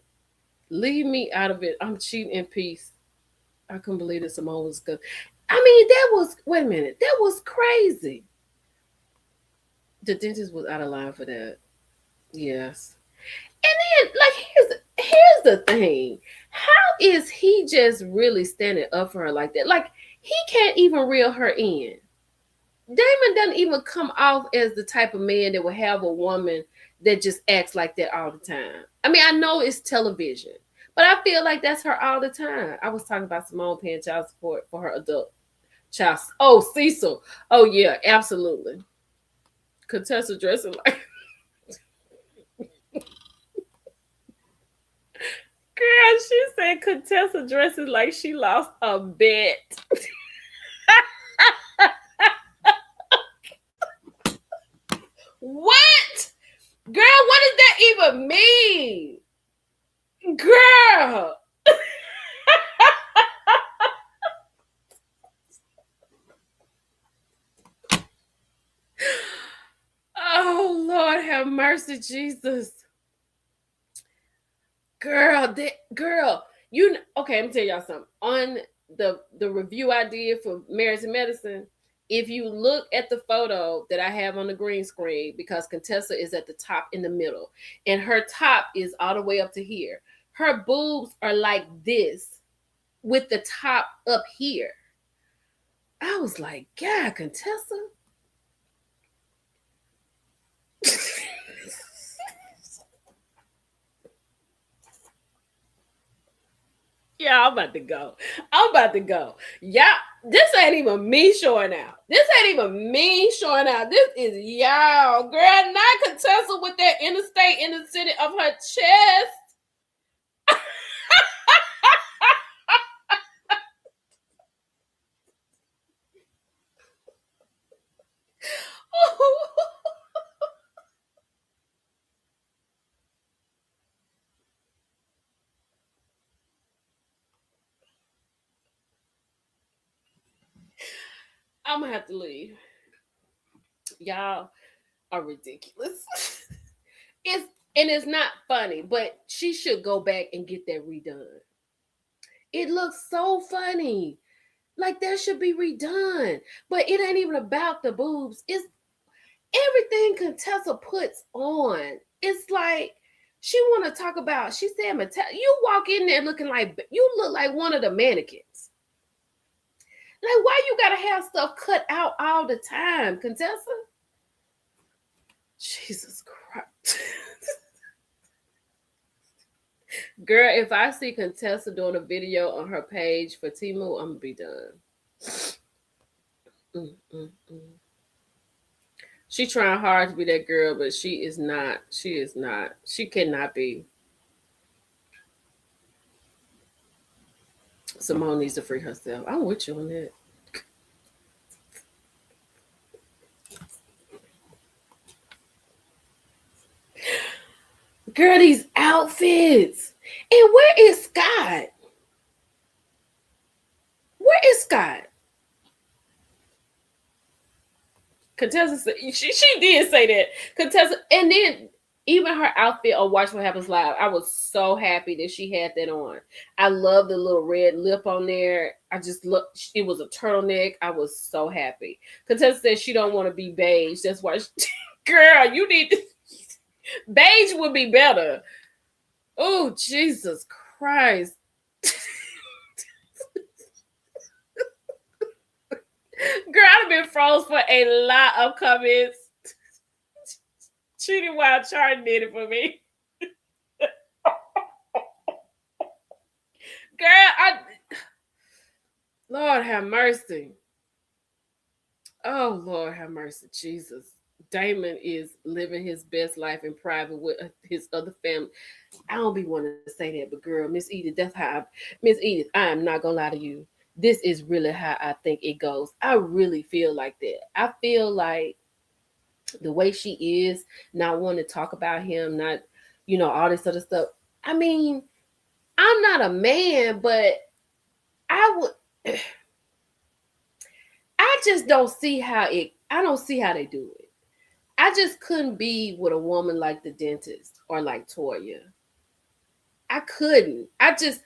leave me out of it. I'm cheating in peace. I couldn't believe that Simone was good. I mean, that was, wait a minute, that was crazy. The dentist was out of line for that. Yes. And then, like, here's the thing. How is he just really standing up for her like that? Like, he can't even reel her in. Damon doesn't even come off as the type of man that would have a woman that just acts like that all the time. I mean, I know it's television, but I feel like that's her all the time. I was talking about Simone paying child support for her adult child. Oh, Cecil. Oh, yeah, absolutely. Contessa dressing like... Girl, she said Contessa dresses like she lost a bet. What? Girl, what does that even mean? Girl. Oh, Lord, have mercy, Jesus. Girl, okay, let me tell y'all something. On the review I did for Marriage and Medicine, if you look at the photo that I have on the green screen, because Contessa is at the top in the middle, and her top is all the way up to here. Her boobs are like this, with the top up here. I was like, God, Contessa. Yeah, I'm about to go. Yeah, this ain't even me showing out. This is y'all. Girl, not Contessa with that interstate in the city of her chest. I'm gonna have to leave. Y'all are ridiculous. It's not funny, but she should go back and get that redone. It looks so funny. Like that should be redone. But it ain't even about the boobs. It's everything Contessa puts on. It's like she want to talk about. She said, you walk in there looking like you look like one of the mannequins. Like, why you gotta have stuff cut out all the time, Contessa? Jesus Christ. Girl, if I see Contessa doing a video on her page for Temu, I'm gonna be done. She trying hard to be that girl, but she is not. She is not. She cannot be. Simone needs to free herself. I'm with you on that. Girl, these outfits. And where is Scott? Where is Scott? Contessa said, she did say that. Contessa, and then even her outfit on Watch What Happens Live, I was so happy that she had that on. I love the little red lip on there. I just looked, it was a turtleneck. I was so happy. Contessa said she don't want to be beige. That's why, girl, you need to, beige would be better. Oh, Jesus Christ. Girl, I've been froze for a lot of comments. Cheating while Chart did it for me. Girl, Lord have mercy. Oh, Lord have mercy, Jesus. Damon is living his best life in private with his other family. I don't be wanting to say that, but girl, Miss Edith, Miss Edith, I am not gonna lie to you. This is really how I think it goes. I really feel like that. I feel like the way she is, not wanting to talk about him, not all this other stuff. I mean, I'm not a man, but I would. I just don't see how I don't see how they do it. I just couldn't be with a woman like the dentist or like Toya. I couldn't. Just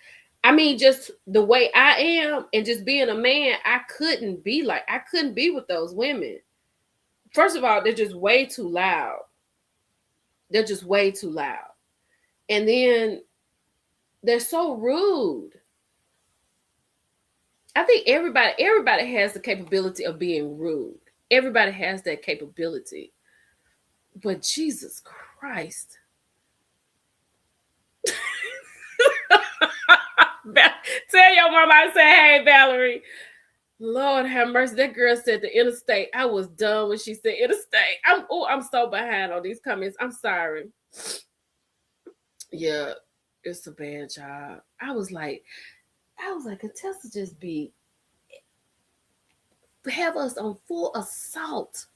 the way I am and just being a man, I couldn't be with those women. First of all, they're just way too loud. They're just way too loud. And then they're so rude. I think everybody has the capability of being rude. Everybody has that capability. But Jesus Christ. Tell your mama I say, hey, Valerie. Lord have mercy. That girl said the interstate. I was done when she said interstate. I'm so behind on these comments. I'm sorry. Yeah, it's a bad job. I was like, Contessa just have us on full assault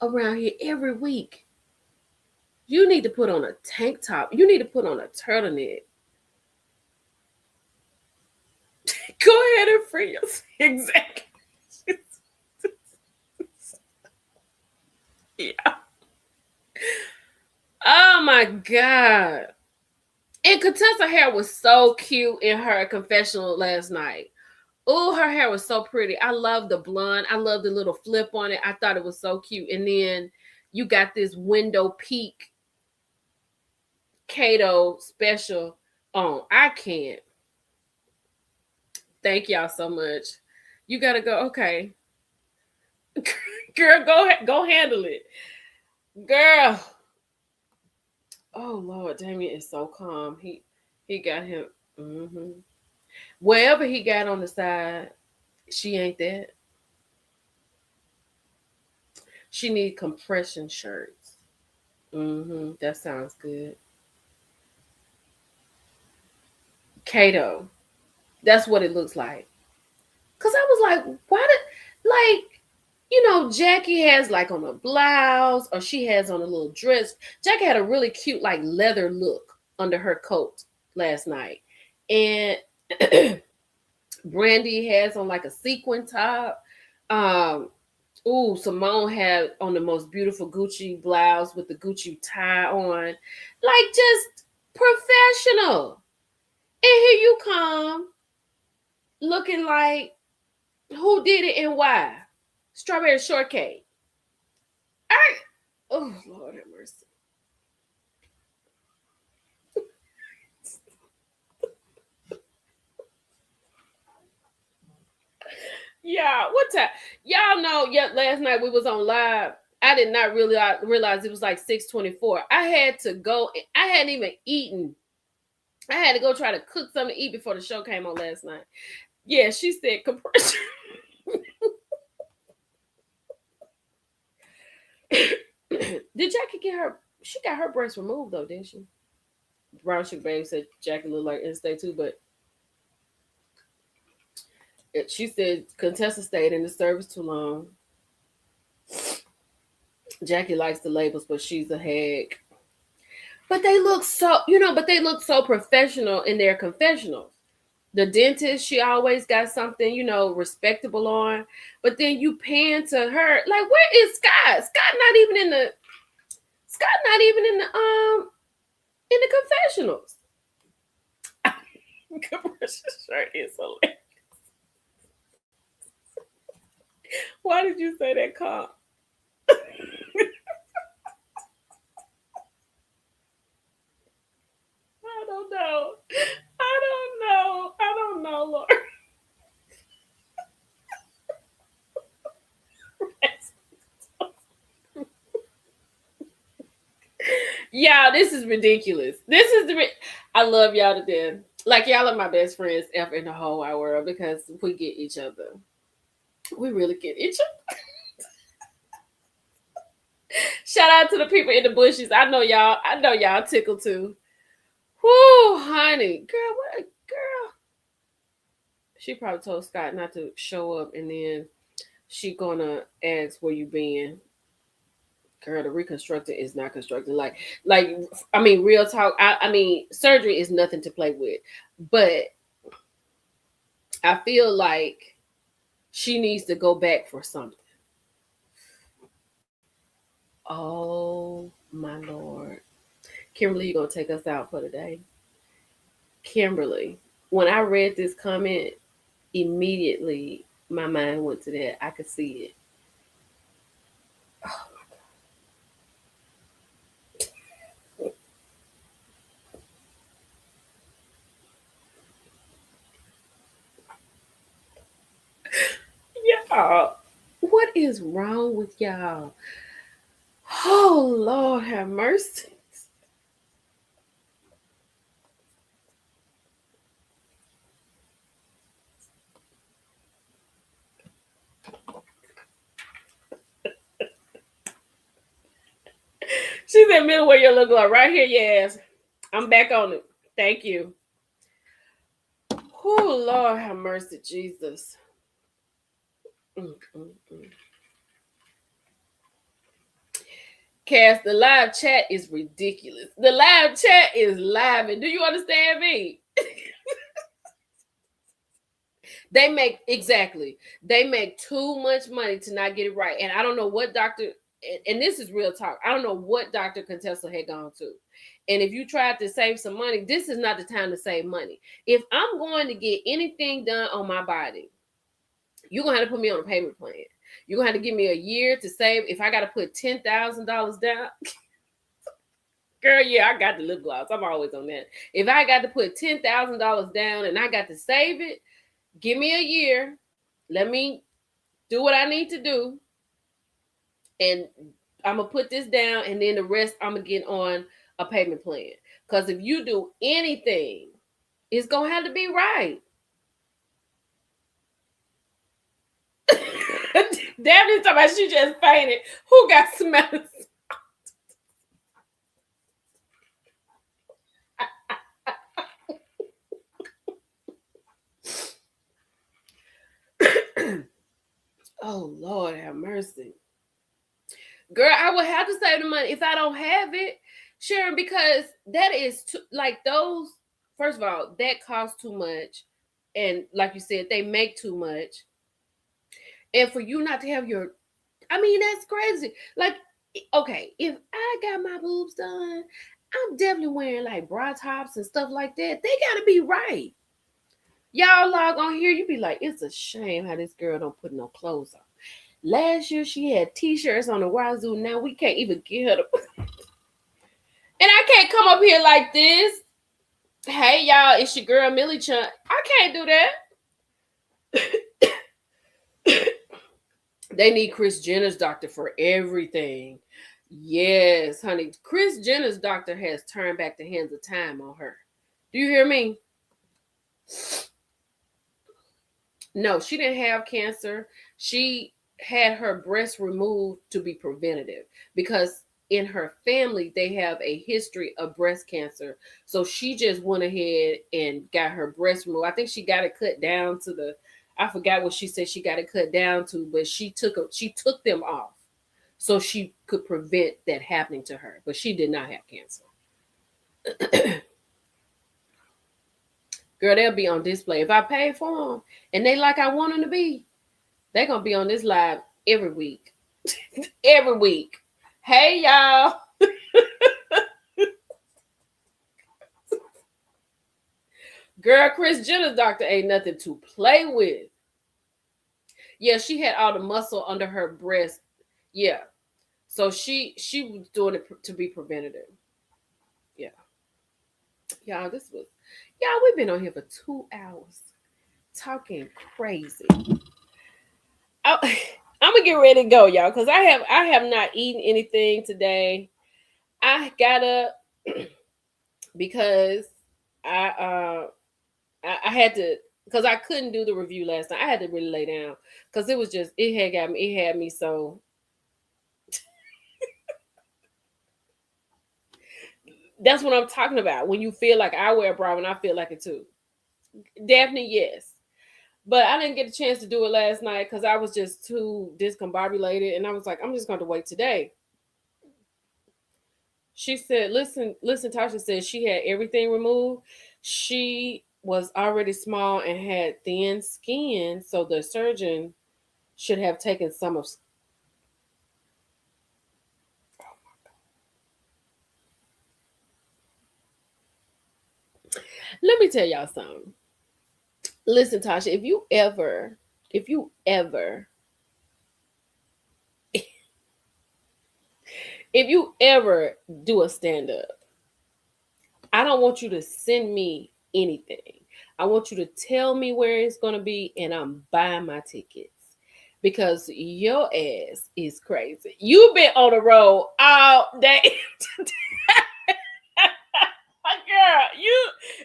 around here every week. You need to put on a tank top. You need to put on a turtleneck. Go ahead and free yourself. Exactly. Yeah. Oh my God. And Contessa's hair was so cute in her confessional last night. Oh, her hair was so pretty. I love the blonde. I love the little flip on it. I thought it was so cute. And then you got this window peak Kato special on. I can't. Thank y'all so much. You gotta go. Okay. Girl, go handle it. Girl. Oh Lord, Damien is so calm. He got him. Mm-hmm. Wherever he got on the side, she ain't that. She need compression shirts. Mm-hmm. That sounds good. Kato. That's what it looks like. Cause I was like, why Jackie has like on a blouse or she has on a little dress. Jackie had a really cute like leather look under her coat last night. And Brandy has on like a sequin top. Simone had on the most beautiful Gucci blouse with the Gucci tie on. Like just professional. And here you come looking like who did it and why? Strawberry shortcake. Oh, Lord have mercy. Yeah, what time? Y'all know, last night we was on live. I did not really realize it was like 6:24. I had to go. I hadn't even eaten. I had to go try to cook something to eat before the show came on last night. Yeah, she said compression. Did Jackie get her? She got her breast removed though, didn't she? Brown Sugar Babe said Jackie looked like in-state too, but she said Contessa stayed in the service too long. Jackie likes the labels, but she's a hag. But they look so professional in their confessionals. The dentist, she always got something, respectable on. But then you pan to her, like, where is Scott? Scott not even in the confessionals. Commercial shirt is hilarious. Why did you say that, Carl? I don't know. Lord. Yeah, this is ridiculous. I love y'all to death. Like, y'all are my best friends ever in the whole wide world because we get each other. We really get each other. Shout out to the people in the bushes. I know y'all tickle too. Whoo, honey. Girl, what a girl. She probably told Scott not to show up and then she gonna ask where you been. Girl, the reconstructing is not constructing. Like I mean, real talk. I mean, surgery is nothing to play with, but I feel like she needs to go back for something. Oh my Lord, Kimberly, you gonna take us out for today? Kimberly, when I read this comment, immediately my mind went to that. I could see it. Oh, y'all, what is wrong with y'all? Oh Lord, have mercy. She said, "Middle where your look like right here, yes. I'm back on it. Thank you." Oh Lord, have mercy, Jesus. Mm. Cass, the live chat is ridiculous. The live chat is live, and do you understand me? They make too much money to not get it right. And I don't know what doctor, and this is real talk, I don't know what Dr. Contessa had gone to. And if you tried to save some money, this is not the time to save money. If I'm going to get anything done on my body, you're gonna have to put me on a payment plan. You're gonna have to give me a year to save. If I gotta put $10,000 down, girl, yeah, I got the lip gloss. I'm always on that. If I got to put $10,000 down and I got to save it, give me a year. Let me do what I need to do. And I'm going to put this down, and then the rest I'm going to get on a payment plan. Because if you do anything, it's going to have to be right. Daphne's talking about she just fainted. Who got smells? Oh, Lord, have mercy. Girl, I would have to save the money if I don't have it, Sharon, because that is like those, first of all, that costs too much. And like you said, they make too much. And for you not to have your, I mean, that's crazy. Like, okay, if I got my boobs done, I'm definitely wearing like bra tops and stuff like that. They got to be right. Y'all log on here, you be like, it's a shame how this girl don't put no clothes on. Last year she had t-shirts on the wazoo. Now we can't even get her to. And I can't come up here like this. Hey y'all, it's your girl Millie Chun. I can't do that. They need Kris Jenner's doctor for everything. Yes, honey. Kris Jenner's doctor has turned back the hands of time on her. Do you hear me? No, she didn't have cancer. She had her breast removed to be preventative because in her family they have a history of breast cancer. So she just went ahead and got her breast removed. I think she got it cut down to the, I forgot what she said she got it cut down to, but she took them off so she could prevent that happening to her. But she did not have cancer. Girl, they'll be on display. If I pay for them and they like I want them to be, they're going to be on this live every week. Every week. Hey, y'all. Girl, Kris Jenner's doctor ain't nothing to play with. Yeah, she had all the muscle under her breast. Yeah. So she was doing it to be preventative. Yeah. Y'all, we've been on here for 2 hours talking crazy. I'm gonna get ready to go, y'all, because I have not eaten anything today. I got up because I had to, because I couldn't do the review last night. I had to really lay down because it had me so. That's what I'm talking about. When you feel like I wear a bra and I feel like it too. Daphne, yes. But I didn't get a chance to do it last night because I was just too discombobulated. And I was like, I'm just going to wait today. She said, listen, Tasha said she had everything removed. She was already small and had thin skin, so the surgeon should have taken some of. Let me tell y'all something. Listen, Tasha, if you ever if you ever do a stand-up, I don't want you to send me anything. I want you to tell me where it's going to be, and I'm buying my tickets because your ass is crazy. You've been on the road all day. Girl,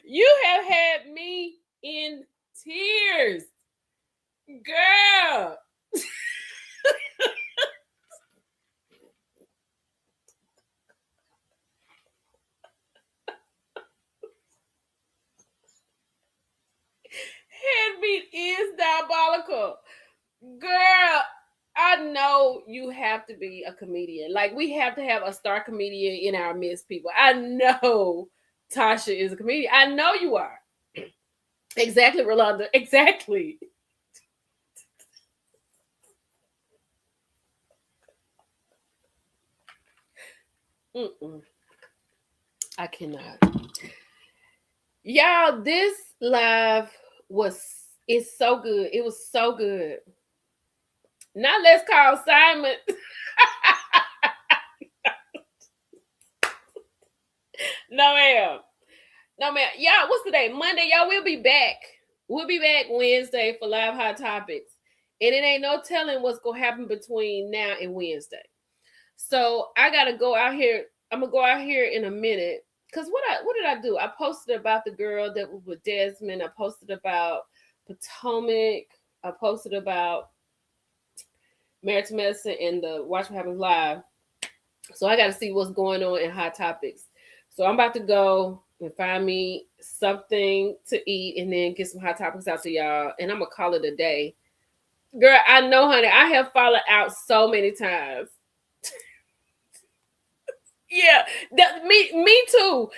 you have had me in tears. Girl. Headbeat is diabolical. Girl, I know you have to be a comedian. Like, we have to have a star comedian in our midst, people. I know Tasha is a comedian. I know you are. Exactly, Rolanda. Exactly. Mm-mm. I cannot. Y'all, this live it's so good. It was so good. Now let's call Simon. No, ma'am. No, man. Y'all, what's today? Monday. Y'all, we'll be back. We'll be back Wednesday for Live Hot Topics. And it ain't no telling what's going to happen between now and Wednesday. So I got to go out here. I'm going to go out here in a minute. Because what did I do? I posted about the girl that was with Desmond. I posted about Potomac. I posted about Married to Medicine and the Watch What Happens Live. So I got to see what's going on in Hot Topics. So I'm about to go and find me something to eat and then get some Hot Topics out to y'all. And I'm going to call it a day. Girl, I know, honey, I have fallen out so many times. Yeah, me too.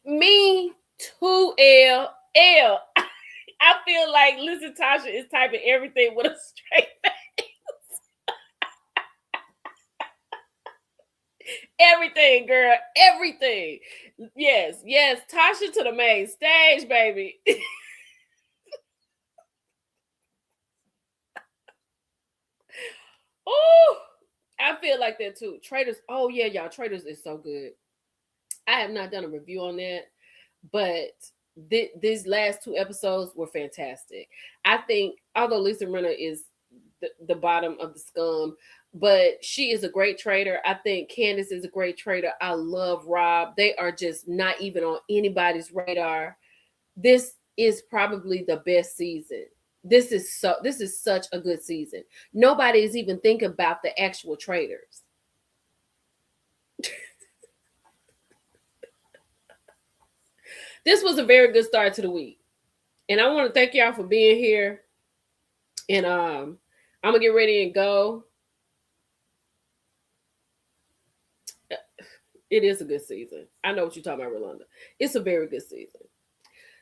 Me too, L. I feel like Lizzie Tasha is typing everything with a straight face. Everything, girl. Everything. Yes. Tasha to the main stage, baby. Oh, I feel like that too. Traders. Oh yeah, y'all. Traders is so good. I have not done a review on that, but these last two episodes were fantastic. I think, although Lisa Rinna is the bottom of the scum, but she is a great trader. I think Candace is a great trader. I love Rob. They are just not even on anybody's radar. This is probably the best season. This is such a good season. Nobody is even thinking about the actual traders. This was a very good start to the week. And I want to thank y'all for being here. And I'm gonna get ready and go. It is a good season. I know what you're talking about, Rolanda. It's a very good season.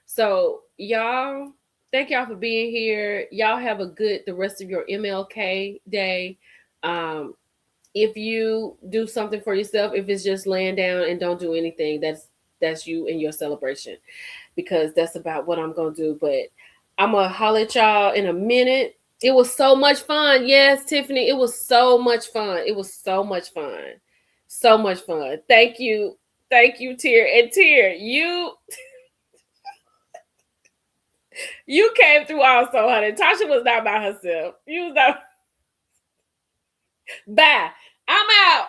So y'all, thank y'all for being here. Y'all have the rest of your MLK day. If you do something for yourself, if it's just laying down and don't do anything, that's you and your celebration, because that's about what I'm gonna do. But I'm gonna holler at y'all in a minute. It was so much fun. Yes, Tiffany, it was so much fun. It was so much fun. So much fun. Thank you. Thank you, Tier. And Tier, you came through also, honey. Tasha was not by herself. You was not. Bye. I'm out.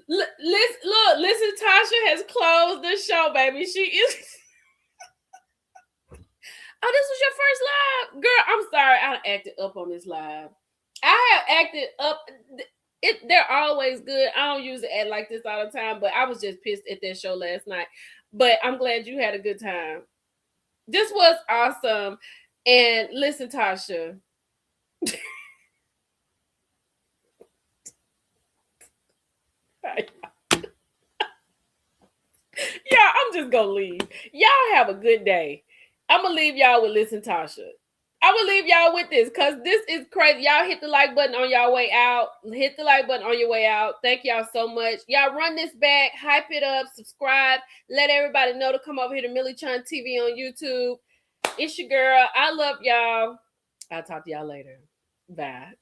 Look, listen, Tasha has closed the show, baby. She is. Oh, this was your first live? Girl, I'm sorry. I acted up on this live. I have acted up. They're always good. I don't usually act like this all the time, but I was just pissed at that show last night. But I'm glad you had a good time. This was awesome. And listen, Tasha. just gonna leave. Y'all have a good day. I'm gonna leave y'all with Listen Tasha. I will leave y'all with this because this is crazy. Y'all hit the like button on y'all way out. Hit the like button on your way out. Thank y'all so much. Y'all run this back, hype it up, subscribe. Let everybody know to come over here to Millie Chun TV on YouTube. It's your girl. I love y'all. I'll talk to y'all later. Bye.